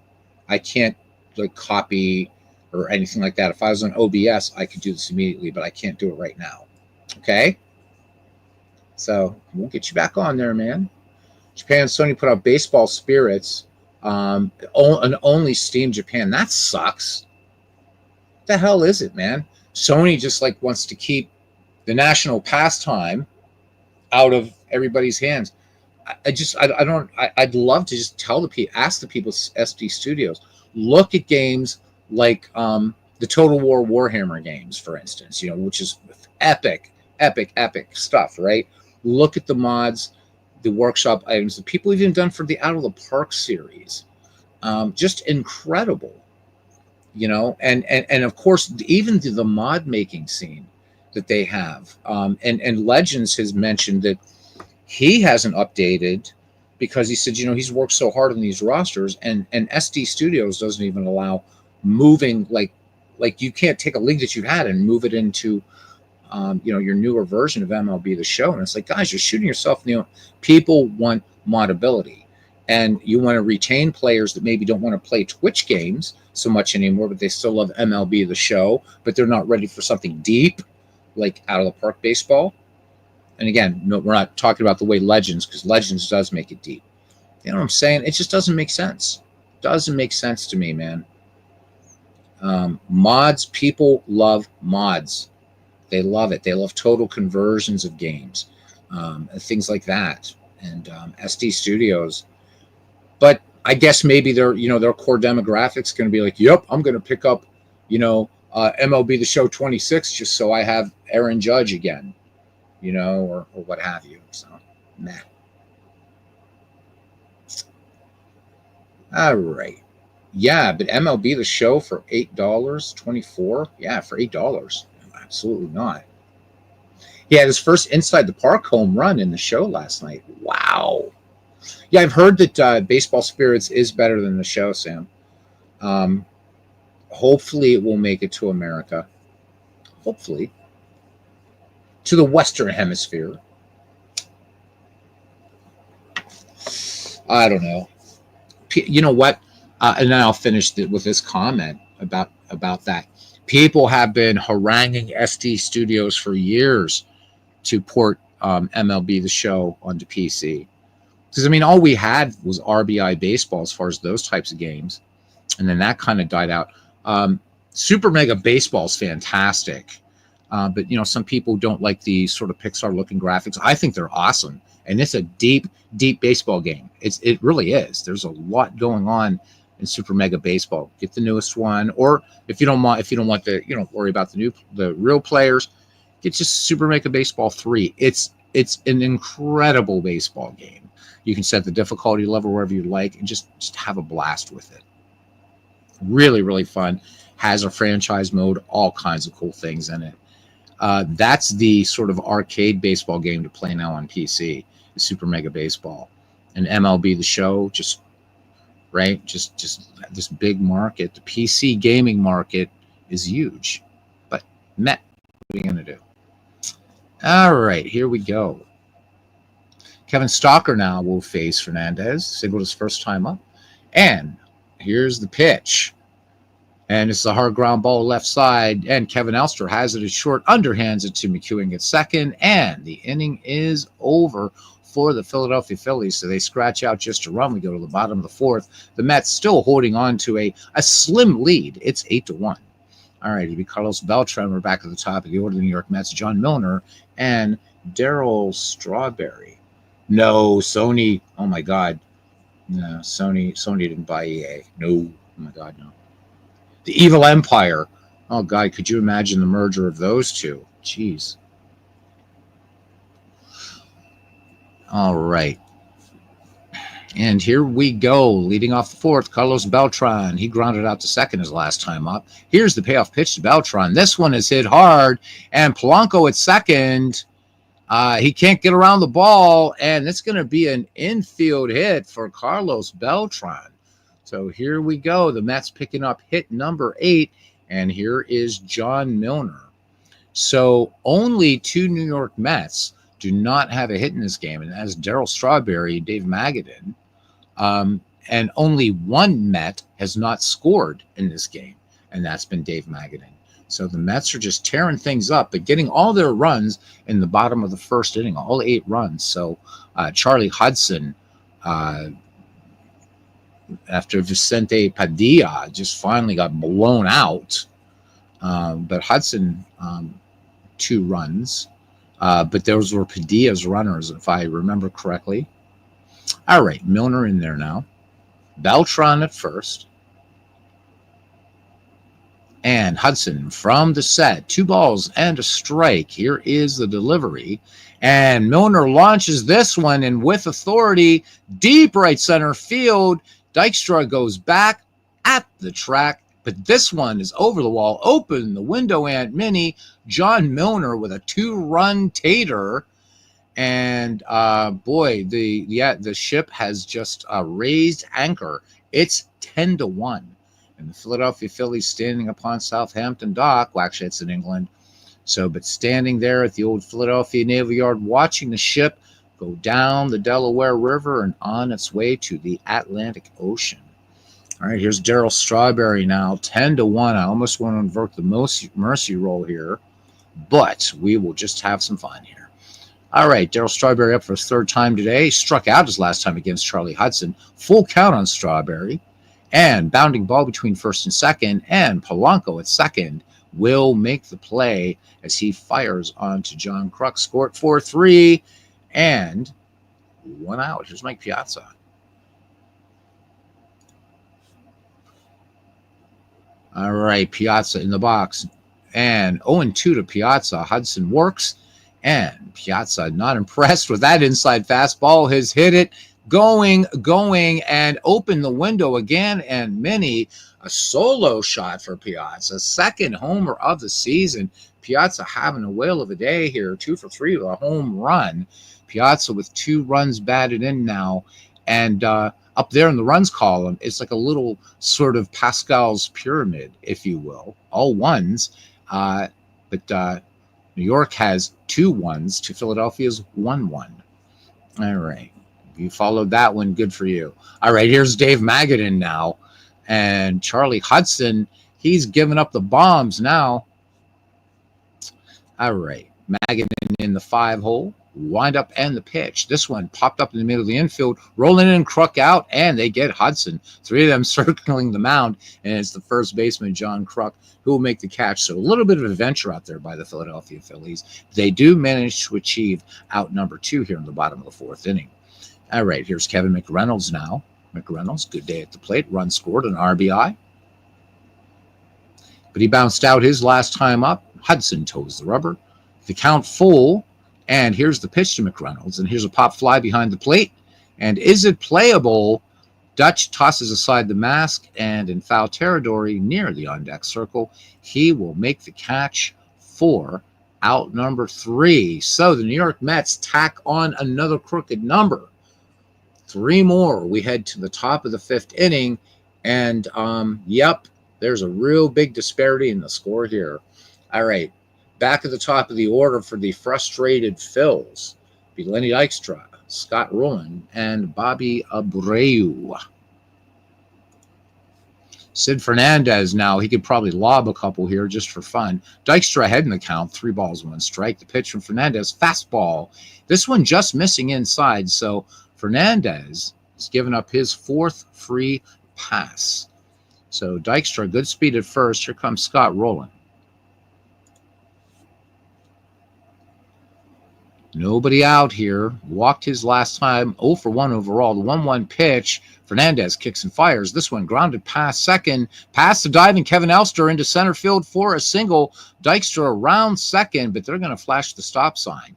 I can't like copy or anything like that. If I was on OBS, I could do this immediately, but I can't do it right now. Okay. So we'll get you back on there, man. Japan Sony put out Baseball Spirits. And only Steam Japan. That sucks. What the hell is it, man? Sony just like wants to keep the national pastime out of everybody's hands. I'd love to just tell the people, ask the people, SD Studios, look at games like the Total War Warhammer games, for instance, which is epic stuff, right? Look at the mods, the workshop items that people have even done for the Out of the Park series. Just incredible, and of course, even the mod making scene that they have. And Legends has mentioned that he hasn't updated because he said, he's worked so hard on these rosters, and SD Studios doesn't even allow moving, like you can't take a league that you've had and move it into your newer version of MLB The Show. And it's like, guys, you're shooting yourself in the people want modability, and you want to retain players that maybe don't want to play Twitch games so much anymore, but they still love MLB The Show, but they're not ready for something deep like Out of the Park baseball. And again, no, we're not talking about the way Legends, because Legends does make it deep. You know what I'm saying? It just doesn't make sense. Doesn't make sense to me, man. Mods, people love mods. They love it. They love total conversions of games, things like that. And SD Studios. But I guess maybe their core demographics going to be like, yep, I'm going to pick up, MLB The Show 26 just so I have Aaron Judge again, or what have you. So, meh. All right. Yeah, but MLB The Show for $8, 24. Yeah, for $8. Absolutely not. He had his first inside the park home run in the show last night. Wow. Yeah, I've heard that Baseball Spirits is better than the show, Sam. Um, hopefully, it will make it to America. Hopefully, to the Western Hemisphere. I don't know. You know what? And then I'll finish with this comment about that. People have been haranguing SD Studios for years to port MLB The Show onto PC. Because, I mean, all we had was RBI Baseball as far as those types of games. And then that kind of died out. Super Mega Baseball is fantastic. But, you know, some people don't like the sort of Pixar-looking graphics. I think they're awesome. And it's a deep, deep baseball game. It really is. There's a lot going on in Super Mega Baseball. Get the newest one. Or if you don't want don't worry about the real players, get just Super Mega Baseball 3. It's an incredible baseball game. You can set the difficulty level wherever you like and just have a blast with it. Really, really fun. Has a franchise mode, all kinds of cool things in it. That's the sort of arcade baseball game to play now on PC, the Super Mega Baseball. And MLB The Show, just this big market. The PC gaming market is huge. But what are you going to do? All right, here we go. Kevin Stalker now will face Fernandez. Singled his first time up. And here's the pitch. And it's a hard ground ball left side. And Kevin Elster has it at short, underhands it to McEwing at second. And the inning is over for the Philadelphia Phillies. So they scratch out just a run. We go to the bottom of the fourth. The Mets still holding on to a slim lead. It's 8-1. All right, it'll be Carlos Beltran. We're back at the top of the order. The New York Mets, John Milner and Darryl Strawberry. No, Sony. Oh, my God. No, Sony didn't buy EA. No. Oh, my God, no. The Evil Empire. Oh, God, could you imagine the merger of those two? Jeez. All right. And here we go. Leading off the fourth, Carlos Beltran. He grounded out to second his last time up. Here's the payoff pitch to Beltran. This one is hit hard. And Polanco at second. He can't get around the ball. And it's going to be an infield hit for Carlos Beltran. So here we go. The Mets picking up hit number 8. And here is John Milner. So only 2 New York Mets do not have a hit in this game. And that's Darryl Strawberry, Dave Magadan. And only 1 Met has not scored in this game. And that's been Dave Magadan. So the Mets are just tearing things up, but getting all their runs in the bottom of the first inning, all 8 runs. So Charlie Hudson, after Vicente Padilla just finally got blown out. But Hudson, 2 runs. But those were Padilla's runners, if I remember correctly. All right, Milner in there now. Beltran at first. And Hudson from the set. 2 balls and a strike. Here is the delivery. And Milner launches this one, and with authority, deep right center field. Dykstra goes back at the track. But this one is over the wall. Open the window, Aunt Minnie. John Milner with a 2-run tater. And boy, the ship has just raised anchor. It's 10-1. And the Philadelphia Phillies standing upon Southampton Dock. Well, actually, it's in England. So, but standing there at the old Philadelphia Naval Yard, watching the ship go down the Delaware River and on its way to the Atlantic Ocean. All right, here's Darryl Strawberry now, 10-1. I almost want to invoke the mercy roll here, but we will just have some fun here. All right, Darryl Strawberry up for his 3rd time today. Struck out his last time against Charlie Hudson. Full count on Strawberry. And bounding ball between first and second. And Polanco at second will make the play as he fires onto John Kruk. Scored 4-3 and 1 out. Here's Mike Piazza. All right, Piazza in the box. And 0-2 to Piazza. Hudson works. And Piazza not impressed with that inside fastball. Has hit it. Going, and open the window again. And Minnie, a solo shot for Piazza. 2nd homer of the season. Piazza having a whale of a day here, 2 for 3 with a home run. Piazza with 2 runs batted in now, and up there in the runs column, it's like a little sort of Pascal's pyramid, if you will, all ones. But New York has 2 ones to Philadelphia's 1-1. All right. You followed that one. Good for you. All right. Here's Dave Magadan now. And Charlie Hudson, he's giving up the bombs now. All right. Magadan in the 5-hole. Wind up and the pitch. This one popped up in the middle of the infield, rolling in, Kruk out, and they get Hudson. 3 of them circling the mound, and it's the first baseman, John Kruk, who will make the catch. So a little bit of adventure out there by the Philadelphia Phillies. They do manage to achieve out number 2 here in the bottom of the 4th inning. All right, here's Kevin McReynolds now. McReynolds, good day at the plate. Run scored, an RBI. But he bounced out his last time up. Hudson toes the rubber. The count full. And here's the pitch to McReynolds. And here's a pop fly behind the plate. And is it playable? Dutch tosses aside the mask. And in foul territory near the on-deck circle, he will make the catch for out number 3. So the New York Mets tack on another crooked number. 3 more. We head to the top of the 5th inning. And, yep, there's a real big disparity in the score here. All right. Back at the top of the order for the frustrated Phils be Lenny Dykstra, Scott Rowland, and Bobby Abreu. Sid Fernandez now, he could probably lob a couple here just for fun. Dykstra ahead in the count, 3 balls, 1 strike. The pitch from Fernandez, fastball. This one just missing inside, so Fernandez has given up his 4th free pass. So Dykstra, good speed at first. Here comes Scott Rowland. Nobody out here. Walked his last time. 0 for 1 overall. The 1-1 pitch. Fernandez kicks and fires. This one grounded past second. Past the diving Kevin Elster into center field for a single. Dykstra around second, but they're going to flash the stop sign.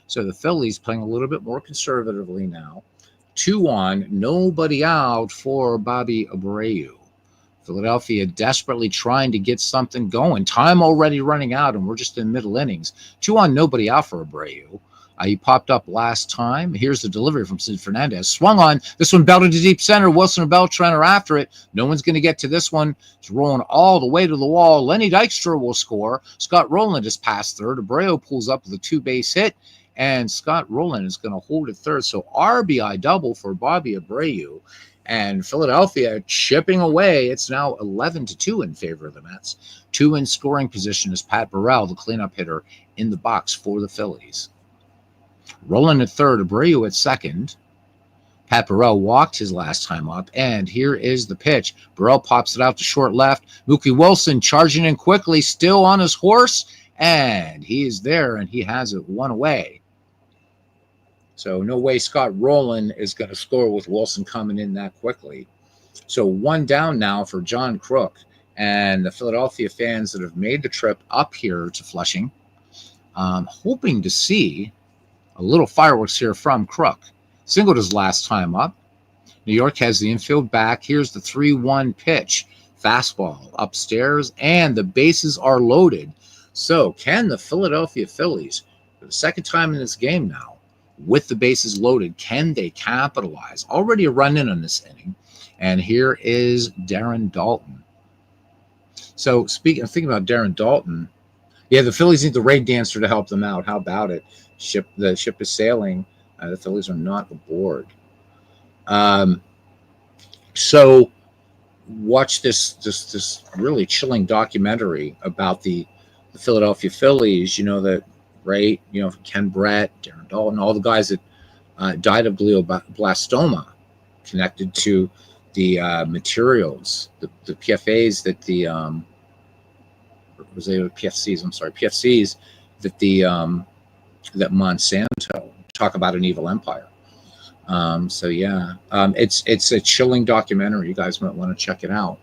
So the Phillies playing a little bit more conservatively now. 2 on. Nobody out for Bobby Abreu. Philadelphia desperately trying to get something going. Time already running out, and we're just in middle innings. 2 on, nobody out for Abreu. He popped up last time. Here's the delivery from Sid Fernandez. Swung on. This one belted to deep center. Wilson and Beltran are after it. No one's going to get to this one. It's rolling all the way to the wall. Lenny Dykstra will score. Scott Rowland is past third. Abreu pulls up with a 2-base hit, and Scott Rowland is going to hold at third. So RBI double for Bobby Abreu. And Philadelphia chipping away. It's now 11-2 in favor of the Mets. 2 in scoring position is Pat Burrell, the cleanup hitter, in the box for the Phillies. Rowland at third, Abreu at second. Pat Burrell walked his last time up, and here is the pitch. Burrell pops it out to short left. Mookie Wilson charging in quickly, still on his horse, and he is there, and he has it 1 away. So no way Scott Rowland is going to score with Wilson coming in that quickly. So 1 down now for John Kruk, and the Philadelphia fans that have made the trip up here to Flushing, hoping to see a little fireworks here from Kruk. Singled his last time up. New York has the infield back. Here's the 3-1 pitch. Fastball upstairs, and the bases are loaded. So can the Philadelphia Phillies, for the second time in this game now, with the bases loaded, can they capitalize? Already a run in on this inning. And here is Darren Daulton. So thinking about Darren Daulton, yeah, the Phillies need the rain dancer to help them out. How about it? The ship is sailing. The Phillies are not aboard. So watch this really chilling documentary about the Philadelphia Phillies. You know that, right? You know, Ken Brett, Darren Daulton, all the guys that died of glioblastoma connected to the materials, the PFAs that the PFCs that Monsanto talk about an evil empire. So yeah, it's a chilling documentary. You guys might want to check it out.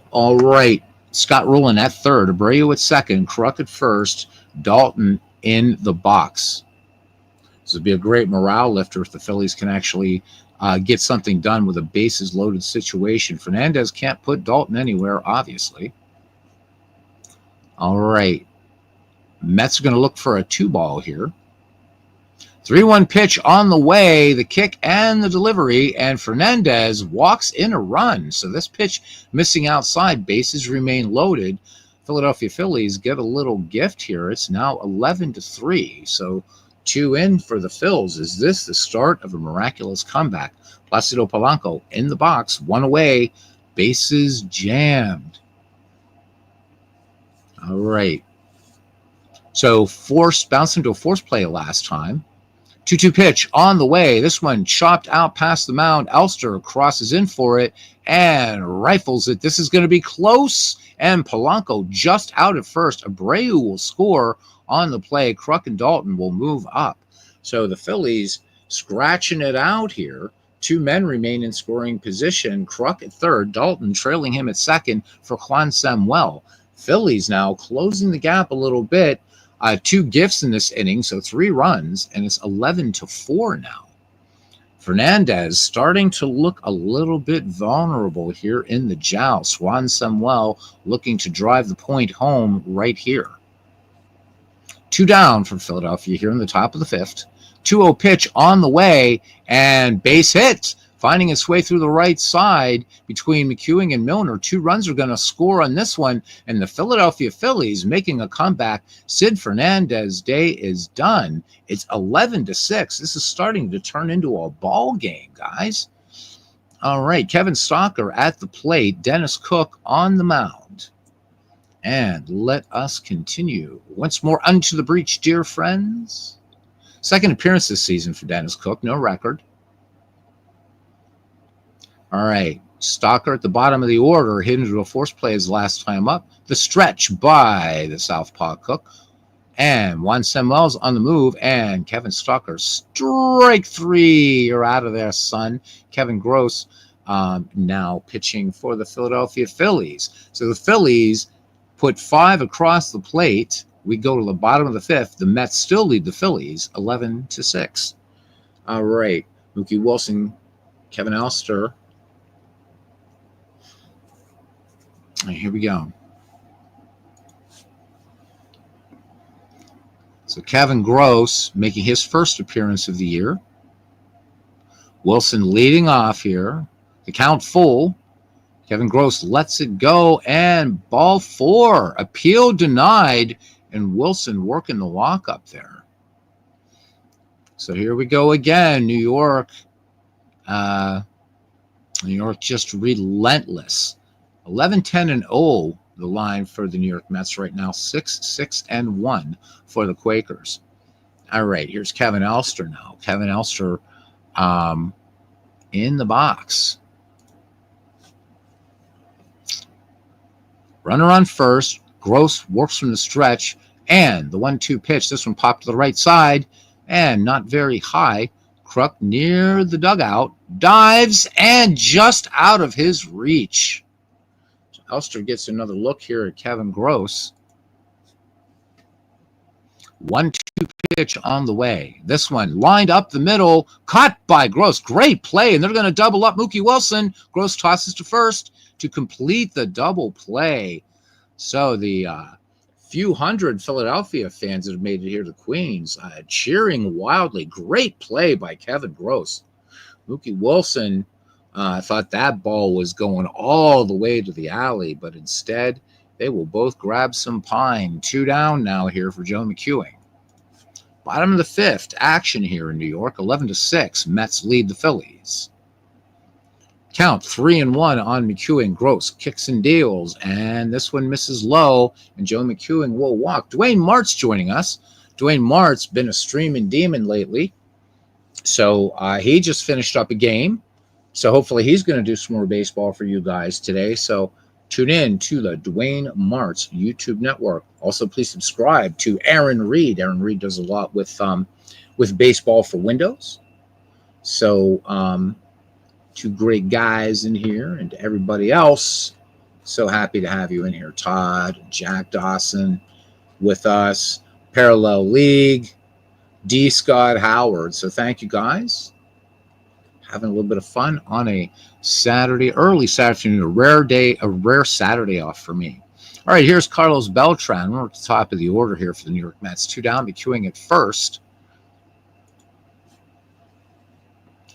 All right, Scott Rowland at third, Abreu at second, Kruk at first, Daulton in the box. This would be a great morale lifter if the Phillies can actually get something done with a bases loaded situation. Fernandez can't put Dalton anywhere, obviously. All right. Mets are going to look for a 2-ball here. 3-1 pitch on the way, the kick and the delivery, and Fernandez walks in a run. So this pitch missing outside, bases remain loaded. Philadelphia Phillies get a little gift here. It's now 11-3. So 2 in for the Phils. Is this the start of a miraculous comeback? Placido Polanco in the box, 1 away, bases jammed. All right. So bounced into a force play last time. 2-2 pitch on the way. This one chopped out past the mound. Elster crosses in for it and rifles it. This is going to be close. And Polanco just out at first. Abreu will score on the play. Kruk and Dalton will move up. So the Phillies scratching it out here. 2 men remain in scoring position. Kruk at third. Dalton trailing him at second for Juan Samuel. Phillies now closing the gap a little bit. 2 gifts in this inning, so 3 runs, and it's 11-4 now. Fernandez starting to look a little bit vulnerable here in the joust. Juan Samuel looking to drive the point home right here. 2 down for Philadelphia here in the top of the 5th. 2-0 pitch on the way, and base hit. Finding its way through the right side between McEwing and Milner. 2 runs are going to score on this one, and the Philadelphia Phillies making a comeback. Sid Fernandez's day is done. It's 11-6. This is starting to turn into a ball game, guys. All right, Kevin Stalker at the plate. Dennis Cook on the mound. And let us continue. Once more unto the breach, dear friends. Second appearance this season for Dennis Cook. No record. All right, Stalker at the bottom of the order, hit into a force play his last time up. The stretch by the southpaw Cook. And Juan Samuel's on the move, and Kevin Stalker, strike 3. You're out of there, son. Kevin Gross now pitching for the Philadelphia Phillies. So the Phillies put 5 across the plate. We go to the bottom of the 5th. The Mets still lead the Phillies 11-6. All right, Mookie Wilson, Kevin Elster. All right, here we go. So Kevin Gross making his first appearance of the year. Wilson leading off here. The count full. Kevin Gross lets it go, and ball 4. Appeal denied, and Wilson working the walk up there. So here we go again. New York just relentless. 11-10-0, the line for the New York Mets right now. 6-6-1 for the Quakers. All right, here's Kevin Elster now. Kevin Elster in the box. Runner on first. Gross works from the stretch. And the 1-2 pitch. This one popped to the right side. And not very high. Kruk near the dugout. Dives and just out of his reach. Elster gets another look here at Kevin Gross. 1-2 pitch on the way. This one lined up the middle, caught by Gross. Great play, and they're going to double up Mookie Wilson. Gross tosses to first to complete the double play. So the few hundred Philadelphia fans that have made it here to Queens cheering wildly. Great play by Kevin Gross. Mookie Wilson thought that ball was going all the way to the alley, but instead they will both grab some pine. 2 down now here for Joe McEwing. Bottom of the 5th, action here in New York. 11-6, Mets lead the Phillies. Count 3-1 on McEwing. Gross kicks and deals, and this one misses low, and Joe McEwing will walk. Dwayne Martz joining us. Dwayne Martz been a streaming demon lately, so he just finished up a game. So hopefully he's going to do some more baseball for you guys today. So tune in to the Dwayne Martz YouTube network. Also, please subscribe to Aaron Reed. Aaron Reed does a lot with baseball for Windows. So 2 great guys in here, and to everybody else, so happy to have you in here. Todd, Jack Dawson with us. Parallel League. D. Scott Howard. So thank you guys. Having a little bit of fun on a Saturday, early Saturday afternoon, a rare day, a rare Saturday off for me. All right, here's Carlos Beltran. We're at the top of the order here for the New York Mets. 2 down, McEwing at first.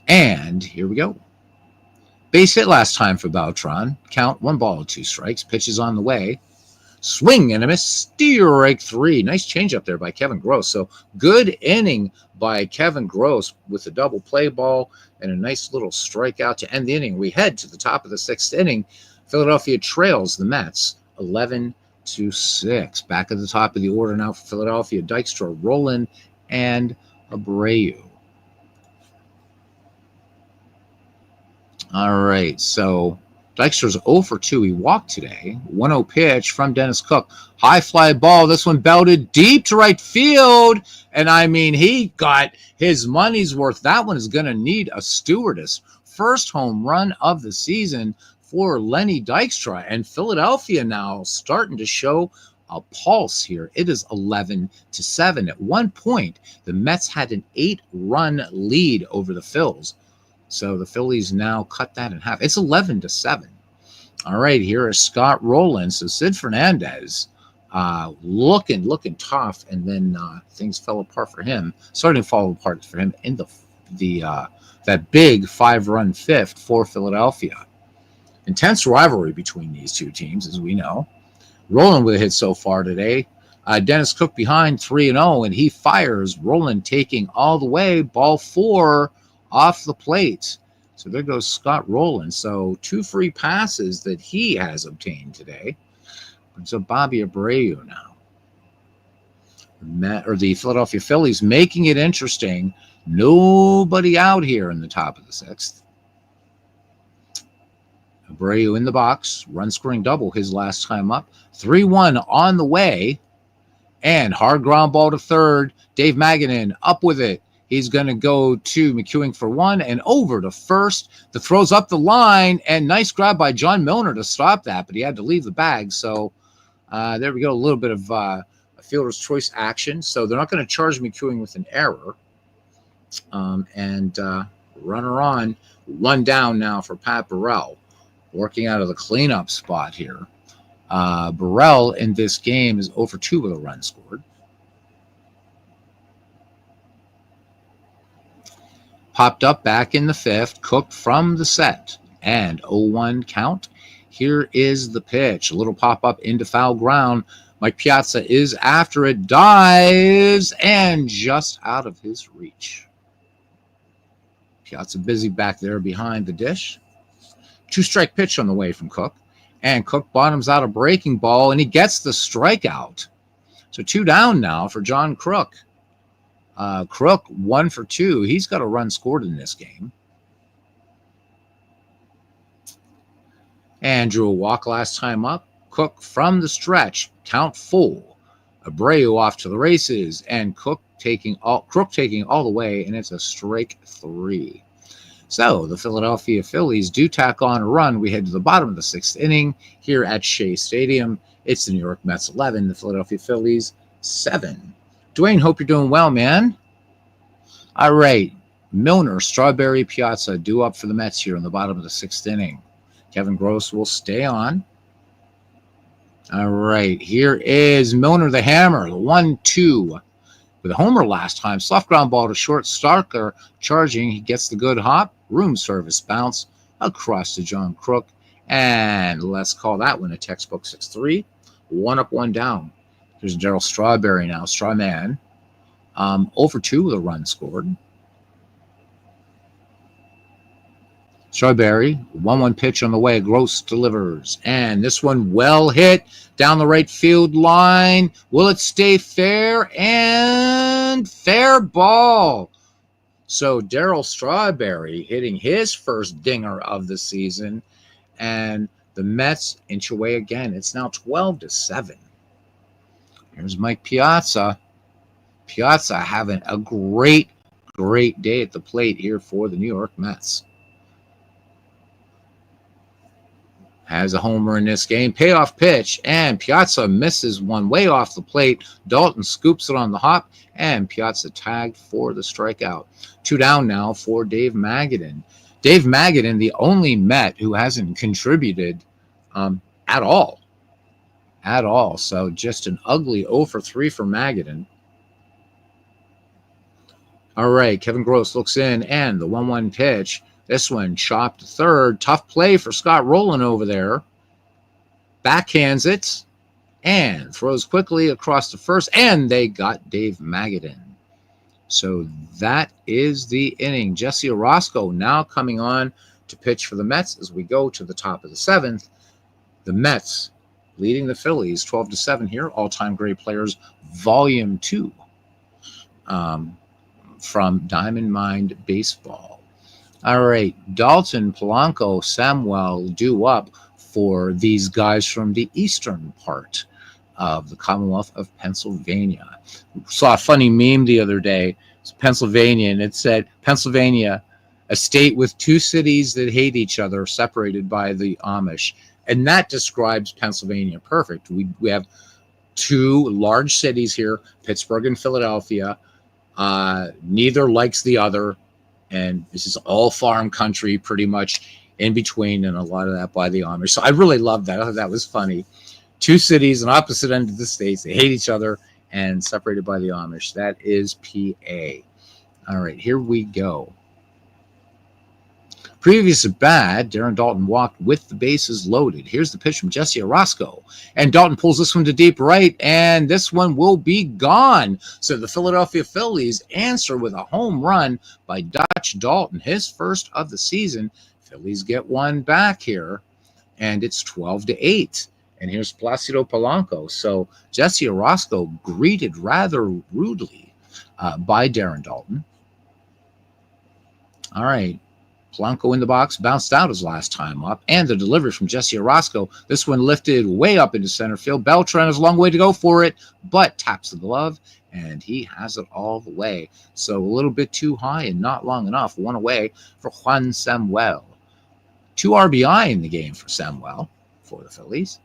And here we go. Base hit last time for Beltran. Count 1 ball, 2 strikes. Pitches on the way. Swing and a miss. Strike 3. Nice change up there by Kevin Gross. So good inning by Kevin Gross with a double play ball and a nice little strikeout to end the inning. We head to the top of the 6th inning. Philadelphia trails the Mets 11-6. Back at the top of the order now for Philadelphia. Dykstra, Roland, and Abreu. All right, so Dykstra's 0 for 2. He walked today. 1-0 pitch from Dennis Cook. High fly ball. This one belted deep to right field. And I mean, he got his money's worth. That one is going to need a stewardess. First home run of the season for Lenny Dykstra. And Philadelphia now starting to show a pulse here. It is 11-7. At one point, the Mets had an 8-run lead over the Phils. So the Phillies now cut that in half. It's 11-7. All right, here is Scott Rowland. So Sid Fernandez looking tough, and then things fell apart for him. Starting to fall apart for him in that big 5-run fifth for Philadelphia. Intense rivalry between these two teams, as we know. Rowland with a hit so far today. Dennis Cook behind 3-0, and he fires. Rowland taking all the way. Ball 4. Off the plate. So there goes Scott Rowland. So 2 free passes that he has obtained today. So Bobby Abreu now. The Philadelphia Phillies making it interesting. Nobody out here in the top of the 6th. Abreu in the box. Run scoring double his last time up. 3-1 on the way. And hard ground ball to third. Dave Maganin up with it. He's going to go to McEwing for 1 and over to first. The throw's up the line, and nice grab by John Milner to stop that, but he had to leave the bag. So there we go, a little bit of a fielder's choice action. So they're not going to charge McEwing with an error. Runner on, 1 down now for Pat Burrell, working out of the cleanup spot here. Burrell in this game is 0 for 2 with a run scored. Popped up back in the 5th. Cook from the set. And 0-1 count. Here is the pitch. A little pop-up into foul ground. Mike Piazza is after it. Dives. And just out of his reach. Piazza busy back there behind the dish. 2-strike pitch on the way from Cook. And Cook bottoms out a breaking ball. And he gets the strikeout. So 2 down now for John Crook. Crook 1 for 2. He's got a run scored in this game. And drew a walk last time up. Cook from the stretch. Count full. Abreu off to the races. And Crook taking all the way. And it's a strike 3. So the Philadelphia Phillies do tack on a run. We head to the bottom of the 6th inning here at Shea Stadium. It's the New York Mets 11. The Philadelphia Phillies 7. Dwayne, hope you're doing well, man. All right. Milner, Strawberry, Piazza due up for the Mets here in the bottom of the 6th inning. Kevin Gross will stay on. All right. Here is Milner, the hammer, the 1-2. With a homer last time. Soft ground ball to short. Starker charging. He gets the good hop. Room service bounce across to John Crook. And let's call that one a textbook 6-3. 1 up, 1 down. Here's Darryl Strawberry now, Strawman. 0 for 2 with a run scored. Strawberry, 1-1 pitch on the way. Gross delivers. And this one well hit down the right field line. Will it stay fair? And fair ball. So Darryl Strawberry hitting his first dinger of the season. And the Mets inch away again. It's now 12-7. Here's Mike Piazza. Piazza having a great day at the plate here for the New York Mets. has a homer in this game. Payoff pitch, and Piazza misses one way off the plate. Dalton scoops it on the hop, and Piazza tagged for the strikeout. 2 down now for Dave Magadan. Dave Magadan, the only Met who hasn't contributed at all. At all. So just an ugly 0 for 3 for Magadan. All right, Kevin Gross looks in, and the 1-1 pitch. This one chopped to third. Tough play for Scott Rowland over there. Backhands it and throws quickly across the first, and they got Dave Magadan. So that is the inning. Jesse Orozco now coming on to pitch for the Mets as we go to the top of the 7th. The Mets leading the Phillies 12-7 here. All-time great players, Volume 2 from Diamond Mind Baseball. All right, Dalton, Polanco, Samuel due up for these guys from the eastern part of the Commonwealth of Pennsylvania. Saw a funny meme the other day. It's Pennsylvania, and it said, Pennsylvania, a state with 2 cities that hate each other, separated by the Amish. And that describes Pennsylvania perfect. We have 2 large cities here, Pittsburgh and Philadelphia. Neither likes the other. And this is all farm country pretty much in between, and a lot of that by the Amish. So I really loved that. I thought that was funny. 2 cities on opposite ends of the states. They hate each other and separated by the Amish. That is PA. All right, here we go. Previous at bat, Darren Dalton walked with the bases loaded. Here's the pitch from Jesse Orozco. And Dalton pulls this one to deep right, and this one will be gone. So the Philadelphia Phillies answer with a home run by Dutch Dalton, his first of the season. Phillies get one back here, and it's 12-8. And here's Placido Polanco. So Jesse Orozco greeted rather rudely by Darren Dalton. All right. Polanco in the box, bounced out his last time up, and the delivery from Jesse Orozco. This one lifted way up into center field. Beltran has a long way to go for it, but taps the glove, and he has it all the way. So a little bit too high and not long enough. 1 away for Juan Samuel. 2 RBI in the game for Samuel for the Phillies.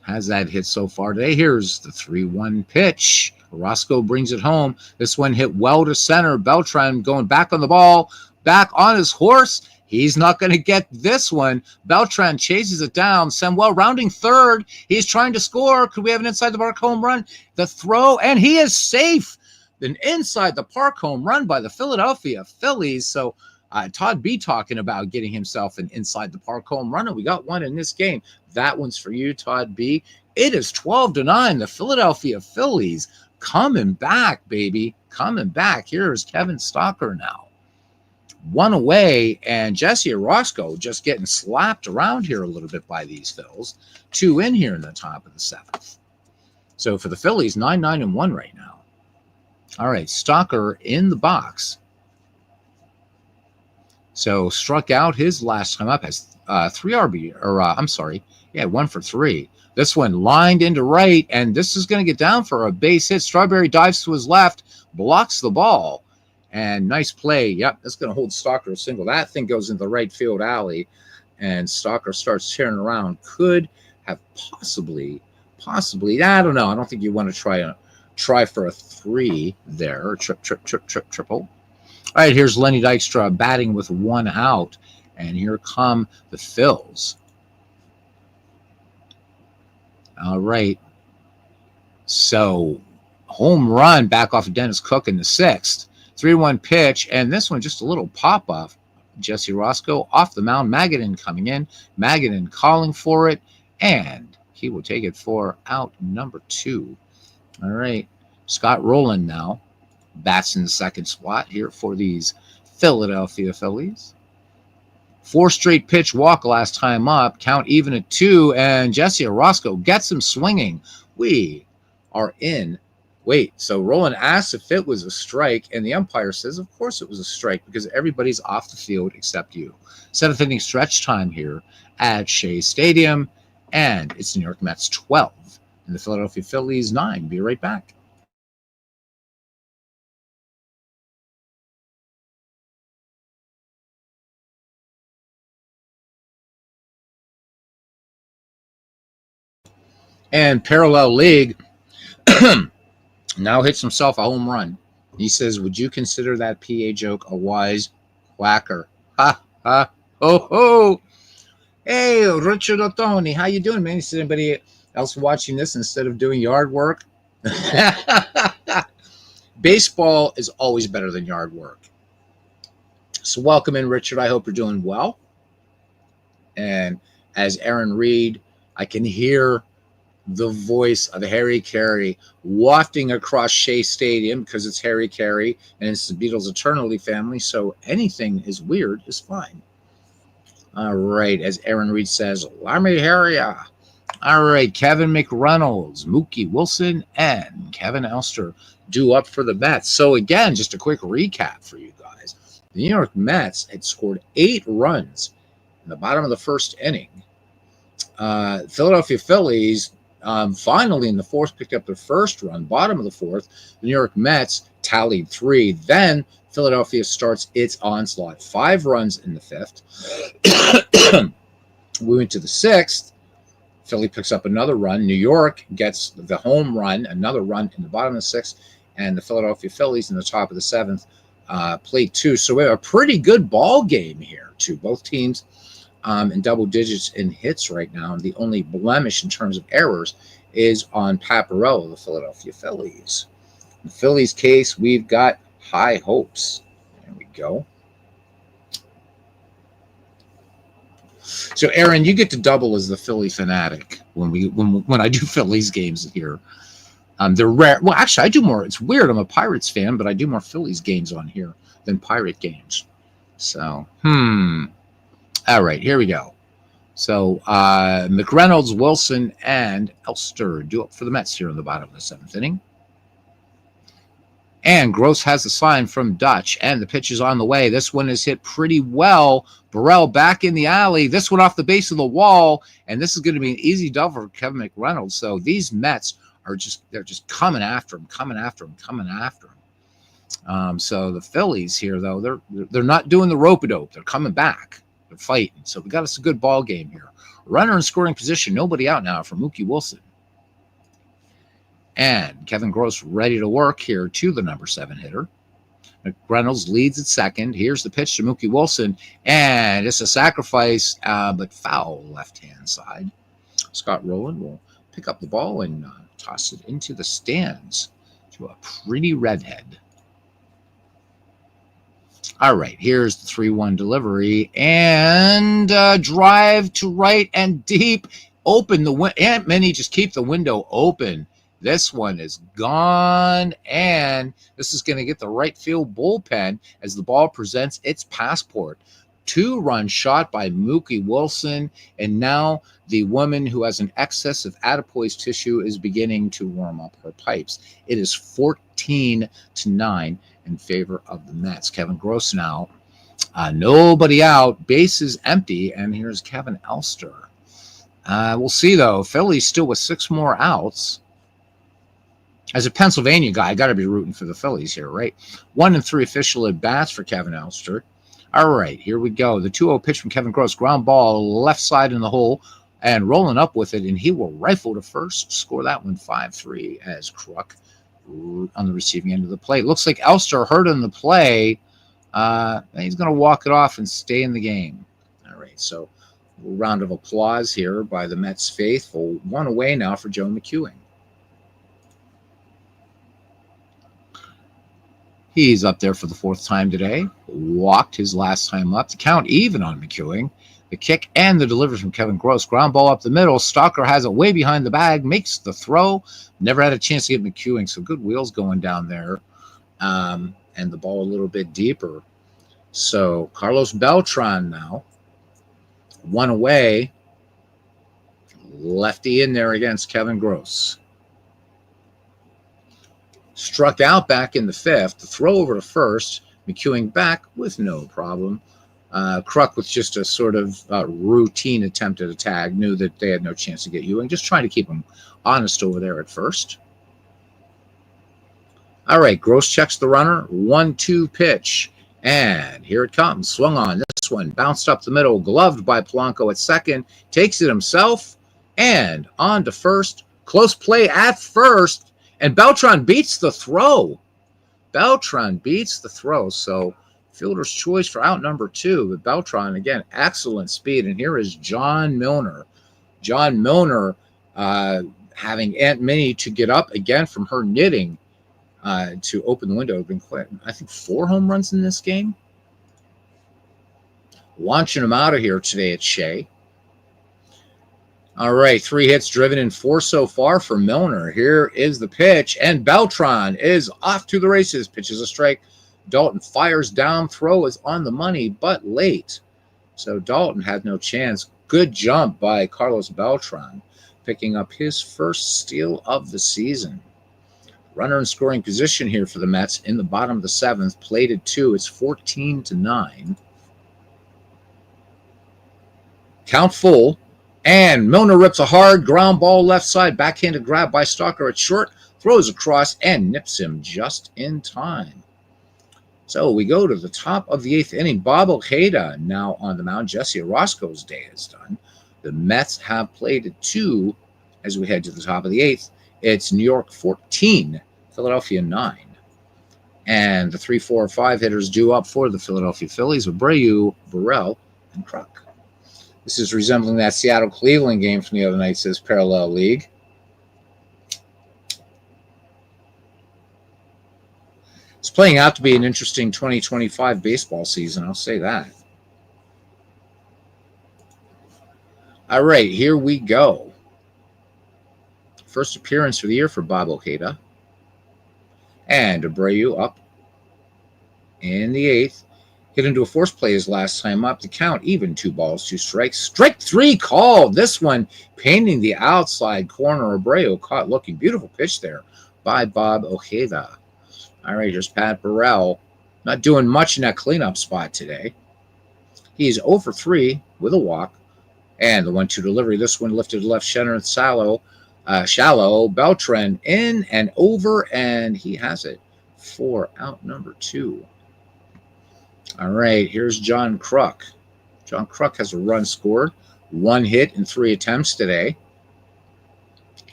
Has that hit so far today. Here's the 3-1 pitch. Orozco brings it home. This one hit well to center. Beltran going back on the ball, back on his horse. He's not going to get this one. Beltran chases it down. Samuel rounding third. He's trying to score. Could we have an inside the park home run? The throw, and he is safe. An inside the park home run by the Philadelphia Phillies. So Todd B talking about getting himself an inside the park home run, and we got one in this game. That one's for you, Todd B. It is 12-9. The Philadelphia Phillies coming back, baby. Coming back. Here's Kevin Stalker now. 1 away, and Jesse Orozco just getting slapped around here a little bit by these Phils. 2 in here in the top of the 7th. So for the Phillies, 9-9-1 right now. All right, Stalker in the box. So struck out his last time up, has 3 RB, or I'm sorry, 1 for 3. This one lined into right, and this is going to get down for a base hit. Strawberry dives to his left, blocks the ball, and nice play. Yep, that's going to hold Stalker a single. That thing goes into the right field alley, and Stalker starts tearing around. Could have possibly, I don't know. I don't think you want to try for a 3 there, or triple. All right, here's Lenny Dykstra batting with 1 out, and here come the Phils. All right, so home run back off of Dennis Cook in the 6th. 3-1 pitch, and this one just a little pop-off. Jesse Orozco off the mound. Magadan coming in. Magadan calling for it, and he will take it for out number 2. All right, Scott Rowland now bats in the 2nd spot here for these Philadelphia Phillies. 4 straight pitch walk last time up. Count even at 2, and Jesse Orozco gets him swinging. We are in. Wait, so Roland asks if it was a strike, and the umpire says, of course it was a strike, because everybody's off the field except you. 7th inning stretch time here at Shea Stadium, and it's New York Mets 12 and the Philadelphia Phillies 9. Be right back. And Parallel League now hits himself a home run. He says, would you consider that PA joke a wise whacker? Ha, ha, ho, ho. Hey, Richard Ottoni, how you doing, man? He said, anybody else watching this instead of doing yard work? Baseball is always better than yard work. So welcome in, Richard. I hope you're doing well. And as Aaron Reed, I can hear the voice of Harry Carey wafting across Shea Stadium because it's Harry Carey and it's the Beatles Eternally family. So anything is weird is fine. All right. As Aaron Reed says, Larmy Harrier. All right. Kevin McReynolds, Mookie Wilson, and Kevin Elster due up for the Mets. So again, just a quick recap for you guys. The New York Mets had scored 8 runs in the bottom of the first inning. Philadelphia Phillies finally in the fourth picked up their first run, bottom of the fourth. The New York Mets tallied 3. Then Philadelphia starts its onslaught, 5 runs in the fifth. We went to the sixth. Philly picks up another run. New York gets the home run, another run in the bottom of the sixth, and the Philadelphia Phillies in the top of the seventh played 2. So we have a pretty good ball game here, too. Both teams in double digits in hits right now. And the only blemish in terms of errors is on Paparello, the Philadelphia Phillies. In the Phillies case, we've got high hopes. There we go. So, Aaron, you get to double as the Philly fanatic when I do Phillies games here. They're rare. Well, actually, I do more. It's weird. I'm a Pirates fan, but I do more Phillies games on here than Pirate games. So, all right, here we go. So, McReynolds, Wilson, and Elster due up for the Mets here in the bottom of the seventh inning. And Gross has the sign from Dutch, and the pitch is on the way. This one is hit pretty well. Burrell back in the alley. This one off the base of the wall, and this is going to be an easy double for Kevin McReynolds. So these Mets they're just coming after him. So the Phillies here, though, they're not doing the rope-a-dope. They're coming back. They're fighting. So we got us a good ball game here. Runner in scoring position. Nobody out now for Mookie Wilson. And Kevin Gross ready to work here to the number 7 hitter. McReynolds leads at second. Here's the pitch to Mookie Wilson. And it's a sacrifice, but foul left-hand side. Scott Rowland will pick up the ball and toss it into the stands to a pretty redhead. All right, here's the 3-1 delivery. And drive to right and deep. Open the Aunt Minnie, just keep the window open. This one is gone, and this is going to get the right field bullpen as the ball presents its passport. 2-run shot by Mookie Wilson, and now the woman who has an excess of adipose tissue is beginning to warm up her pipes. It is 14-9 in favor of the Mets. Kevin Gross now. Nobody out. Base is empty, and here's Kevin Elster. We'll see, though. Philly's still with 6 more outs. As a Pennsylvania guy, I got to be rooting for the Phillies here, right? 1-3 official at bats for Kevin Elster. All right, here we go. The 2-0 pitch from Kevin Gross. Ground ball, left side in the hole, and rolling up with it, and he will rifle to first. Score that one 5-3 as Kruk on the receiving end of the plate. Looks like Elster hurt in the play. He's going to walk it off and stay in the game. All right, so a round of applause here by the Mets faithful. 1 away now for Joe McEwing. He's up there for the 4th time today. Walked his last time up. The count even on McEwing. The kick and the delivery from Kevin Gross. Ground ball up the middle. Stalker has it way behind the bag. Makes the throw. Never had a chance to get McEwing. So good wheels going down there. And the ball a little bit deeper. So Carlos Beltran now. 1 away. Lefty in there against Kevin Gross. Struck out back in the 5th. The throw over to first. McEwing back with no problem. Kruk with just a sort of routine attempt at a tag. Knew that they had no chance to get Ewing. Just trying to keep him honest over there at first. All right, Gross checks the runner. 1-2 pitch. And here it comes. Swung on. This one bounced up the middle. Gloved by Polanco at second. Takes it himself. And on to first Close play at first, and Beltran beats the throw. Beltran beats the throw, so fielder's choice for out number 2. But Beltran, again, excellent speed. And here is John Milner. John Milner having Aunt Minnie to get up again from her knitting to open the window. Been quite, I think, 4 home runs in this game. Launching him out of here today at Shea. All right, 3 hits driven in 4 so far for Milner. Here is the pitch, and Beltran is off to the races. Pitches a strike. Dalton fires down. Throw is on the money, but late. So Dalton had no chance. Good jump by Carlos Beltran, picking up his first steal of the season. Runner in scoring position here for the Mets in the bottom of the 7th. Plated 2. It's 14-9. Count full. And Milner rips a hard ground ball left side. Backhanded grab by Stalker at short. Throws across and nips him just in time. So we go to the top of the 8th inning. Bob Ojeda now on the mound. Jesse Orozco's day is done. The Mets have played at 2 as we head to the top of the 8th. It's New York 14, Philadelphia 9. And the 3, 4, 5 hitters due up for the Philadelphia Phillies: Abreu, Burrell, and Kruk. This is resembling that Seattle-Cleveland game from the other night, says Parallel League. It's playing out to be an interesting 2025 baseball season, I'll say that. All right, here we go. First appearance for the year for Bob Ojeda. And Abreu up in the 8th. Hit into a force play his last time up. The count even, 2 balls, 2 strikes. Strike 3 called. This one painting the outside corner. Abreu caught looking. Beautiful pitch there by Bob Ojeda. All right, here's Pat Burrell. Not doing much in that cleanup spot today. He's 0 for 3 with a walk. And the 1-2 delivery. This one lifted left center and shallow. Beltran in and over, and he has it for out number 2. All right, here's John Kruk. John Kruk has a run scored, 1 hit in 3 attempts today.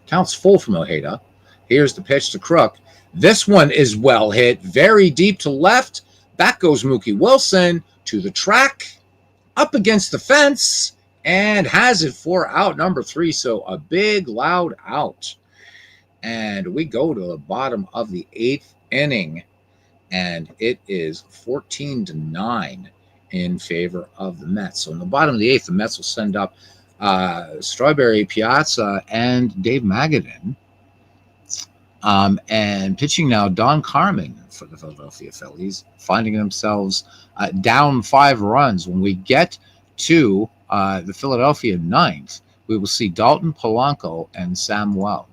Counts full from Ojeda. Here's the pitch to Kruk. This one is well hit, very deep to left. Back goes Mookie Wilson to the track, up against the fence, and has it for out number 3. So a big, loud out. And we go to the bottom of the 8th inning. And it is 14-9 in favor of the Mets. So in the bottom of the 8th, the Mets will send up Strawberry, Piazza, and Dave Magadan. And pitching now, Don Carmen for the Philadelphia Phillies, finding themselves down 5 runs. When we get to the Philadelphia 9th, we will see Dalton, Polanco, and Samuel.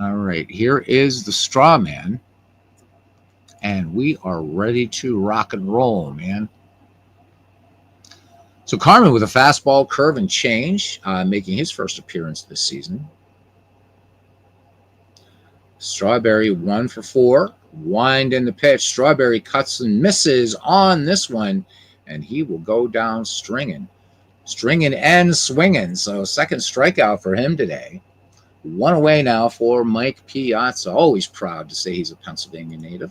All right, here is the straw man. And we are ready to rock and roll, man. So Carmen with a fastball, curve, and change, making his first appearance this season. Strawberry 1 for 4. Wind in the pitch. Strawberry cuts and misses on this one, and he will go down stringing and swinging. So second strikeout for him today. 1 away now for Mike Piazza. Always proud to say he's a Pennsylvania native.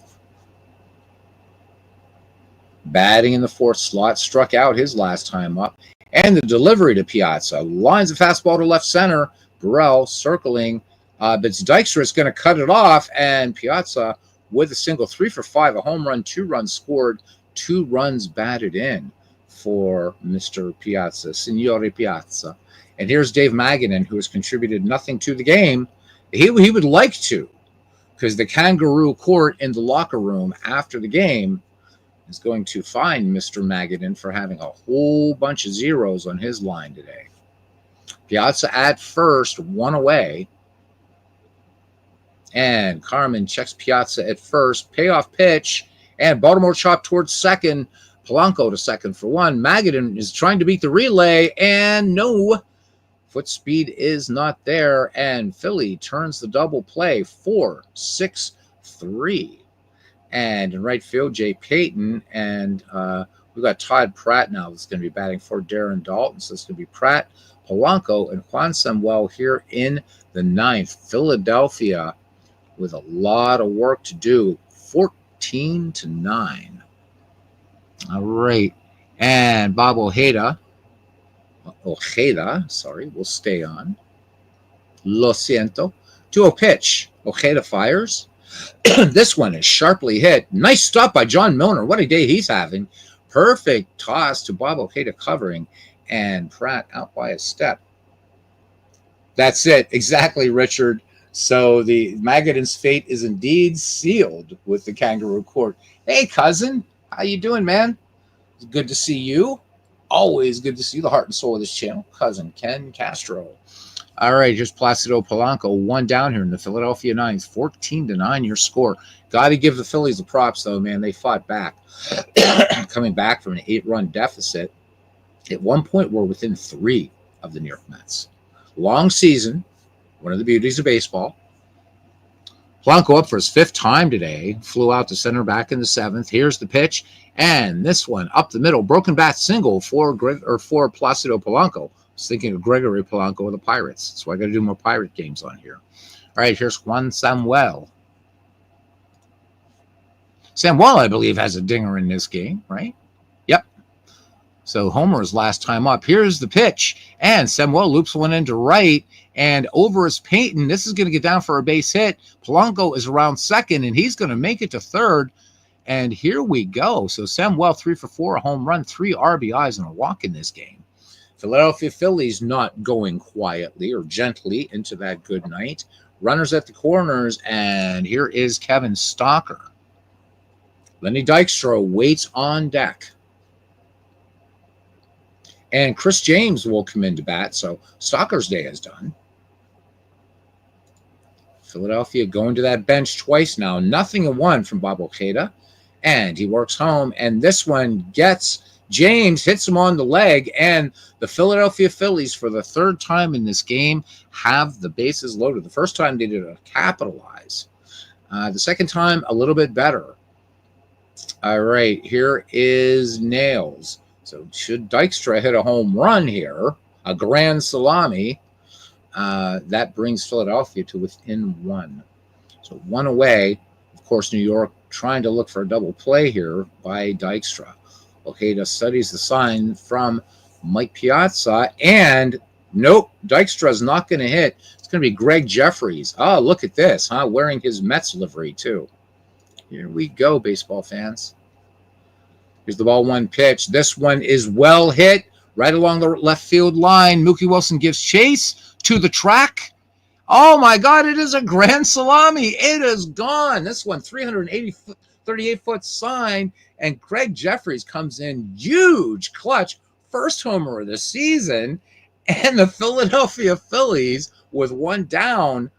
Batting in the 4th slot, struck out his last time up. And the delivery to Piazza. Lines the fastball to left center. Burrell circling. But it's Dykstra is going to cut it off. And Piazza with a single, 3 for 5. A home run, 2 runs scored, 2 runs batted in for Mr. Piazza, Signore Piazza. And here's Dave Magadan, who has contributed nothing to the game. He would like to, because the kangaroo court in the locker room after the game is going to fine Mr. Magadan for having a whole bunch of zeros on his line today. Piazza at first, 1 away. And Carmen checks Piazza at first. Payoff pitch. And Baltimore chop towards second. Polanco to second for 1. Magadan is trying to beat the relay. And no. Foot speed is not there. And Philly turns the double play. 4-6-3. And in right field, Jay Payton. And we've got Todd Pratt now that's going to be batting for Darren Dalton. So it's going to be Pratt, Polanco and Juan Samuel here in the ninth. Philadelphia with a lot of work to do. 14-9. All right. And Bob Ojeda, will stay on. Lo siento. To a pitch. Ojeda fires. This one is sharply hit. Nice stop by John Milner. What a day he's having. Perfect toss to Bob Ojeda covering. And Pratt out by a step. That's it. Exactly, Richard. So the Magadan's fate is indeed sealed with the Kangaroo Court. Hey, cousin. How you doing, man? It's good to see you. Always good to see the heart and soul of this channel. Cousin Ken Castro. All right, here's Placido Polanco. One down here in the Philadelphia Nines. 14-9 your score. Got to give the Phillies the props, though, man. They fought back. Coming back from an 8-run deficit. At one point, we're within 3 of the New York Mets. Long season. One of the beauties of baseball. Polanco up for his 5th time today. Flew out to center back in the 7th. Here's the pitch. And this one up the middle. Broken bat single for Placido Polanco. I was thinking of Gregory Polanco of the Pirates. So I got to do more Pirate games on here. All right, here's Juan Samuel. Samuel, I believe, has a dinger in this game, right? Yep. So Homer's last time up. Here's the pitch. And Samuel loops one into right. And over is Payton. This is going to get down for a base hit. Polanco is around second, and he's going to make it to third. And here we go. So Samuel 3 for 4, a home run, 3 RBIs, and a walk in this game. Philadelphia Phillies not going quietly or gently into that good night. Runners at the corners, and here is Kevin Stalker. Lenny Dykstra waits on deck. And Chris James will come into bat, so Stalker's day is done. Philadelphia going to that bench twice now. 0-1 from Bob Ojeda. And he works home, and this one gets James, hits him on the leg, and the Philadelphia Phillies, for the 3rd time in this game, have the bases loaded. The first time they did a capitalize. The second time, a little bit better. All right, here is Nails. So should Dykstra hit a home run here, a grand salami, that brings Philadelphia to within 1. So 1 away. Of course, New York trying to look for a double play here by Dykstra. Ojeda studies the sign from Mike Piazza, and nope, Dykstra's not going to hit. It's going to be Greg Jeffries. Oh, look at this, huh? Wearing his Mets livery, too. Here we go, baseball fans. Here's the ball, 1 pitch. This one is well hit right along the left field line. Mookie Wilson gives chase to the track. Oh, my God, it is a grand salami. It is gone. This one, 38-foot sign, and Greg Jeffries comes in huge clutch. First homer of the season, and the Philadelphia Phillies with 1 down.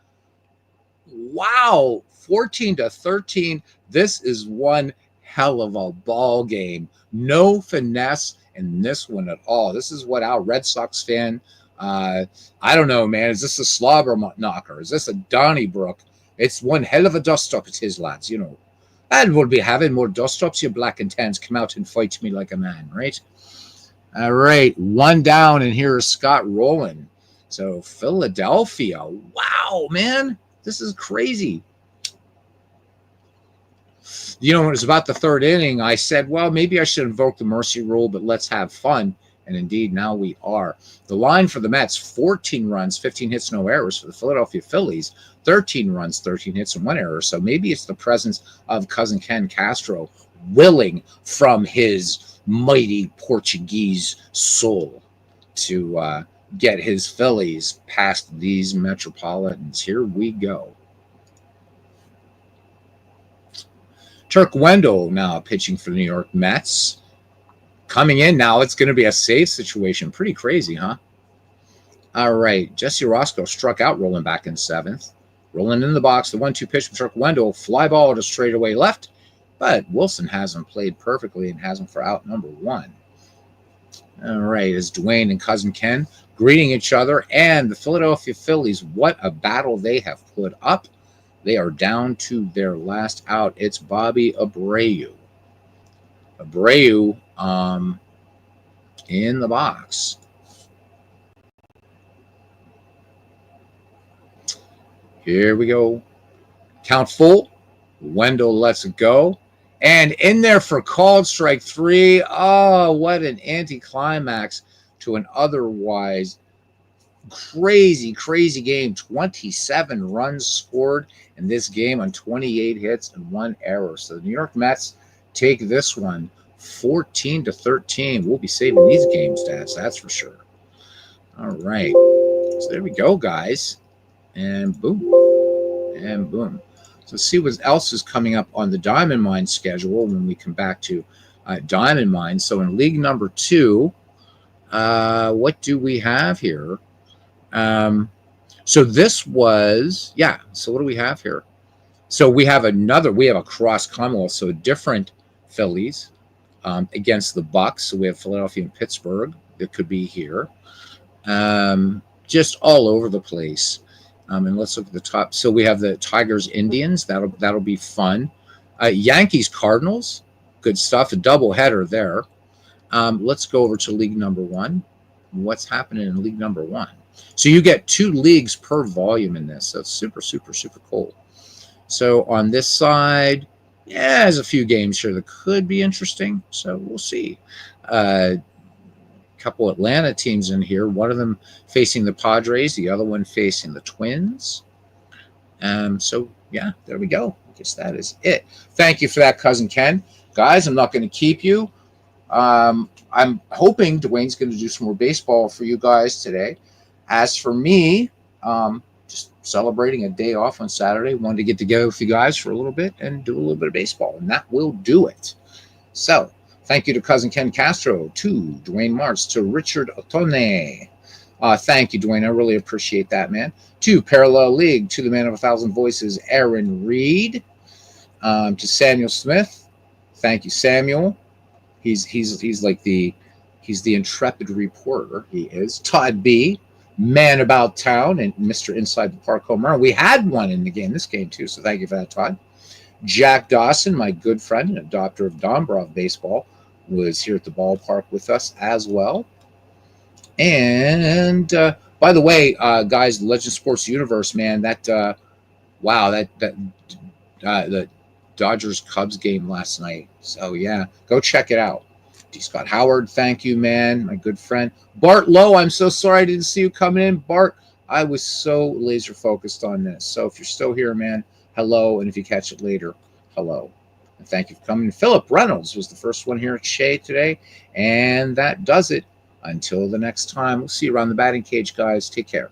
Wow, 14-13. This is one hell of a ball game. No finesse in this one at all. This is what our Red Sox fan, I don't know, man. Is this a slobber knocker? Is this a Donnybrook? It's one hell of a dust-up, it's his lads, you know. And we'll be having more dust-ups, you black and tans. Come out and fight me like a man, right? All right, 1 down, and here is Scott Rowland. So Philadelphia, wow, man. This is crazy. You know, when it was about the 3rd inning, I said, well, maybe I should invoke the mercy rule, but let's have fun. And indeed, now we are. The line for the Mets, 14 runs, 15 hits, no errors. For the Philadelphia Phillies, 13 runs, 13 hits, and 1 error. So maybe it's the presence of cousin Ken Castro willing from his mighty Portuguese soul to get his Phillies past these Metropolitans. Here we go. Turk Wendell now pitching for the New York Mets. Coming in now, it's going to be a save situation. Pretty crazy, huh? All right, Jesse Roscoe struck out Rowland back in 7th. Rolling in the box, the 1-2 pitch from Turk Wendell. Fly ball to straightaway left, but Wilson has him played perfectly and has him for out number 1. All right, as Dwayne and cousin Ken greeting each other, and the Philadelphia Phillies, what a battle they have put up. They are down to their last out. It's Bobby Abreu. Abreu in the box. Here we go. Count full. Wendell lets it go. And in there for called strike 3. Oh, what an anticlimax to an otherwise crazy, crazy game. 27 runs scored in this game on 28 hits and 1 error. So the New York Mets take this one 14-13. We'll be saving these game stats, that's for sure. All right. So there we go, guys. And boom. And boom. So let's see what else is coming up on the Diamond Mine schedule when we come back to Diamond Mine. So in League number 2, what do we have here? So this was, yeah, so what do we have here? So we have a cross Commonwealth, so different Phillies against the Bucks. So we have Philadelphia and Pittsburgh that could be here. Just all over the place. And let's look at the top. So we have the Tigers Indians. That'll be fun. Yankees Cardinals, good stuff. A double header there. Let's go over to League number 1. What's happening in League number 1? So you get 2 leagues per volume in this. So it's super, super, super cool. So on this side, yeah, there's a few games here that could be interesting. So we'll see. Couple Atlanta teams in here. One of them facing the Padres, the other one facing the Twins. So yeah, there we go. I guess that is it. Thank you for that, Cousin Ken. Guys, I'm not going to keep you. I'm hoping Dwayne's going to do some more baseball for you guys today. As for me, just celebrating a day off on Saturday. Wanted to get together with you guys for a little bit and do a little bit of baseball, and that will do it. So thank you to Cousin Ken Castro, to Dwayne Martz, to Richard Otone. Thank you, Dwayne. I really appreciate that, man. To Parallel League, to the man of 1,000 voices, Aaron Reed. To Samuel Smith. Thank you, Samuel. He's like the intrepid reporter. He is. Todd B, man about town, and Mr. Inside the Park Home Run. We had one in this game too. So thank you for that, Todd. Jack Dawson, my good friend and adopter of Dombrov baseball, was here at the ballpark with us as well. And by the way, guys, the Legend Sports Universe, man, the Dodgers Cubs game last night. So yeah, go check it out. D. Scott Howard, thank you, man, my good friend. Bart Lowe, I'm so sorry I didn't see you coming in. Bart, I was so laser focused on this. So if you're still here, man, hello. And if you catch it later, hello. And thank you for coming. Philip Reynolds was the first one here at Shea today. And that does it. Until the next time, we'll see you around the batting cage, guys. Take care.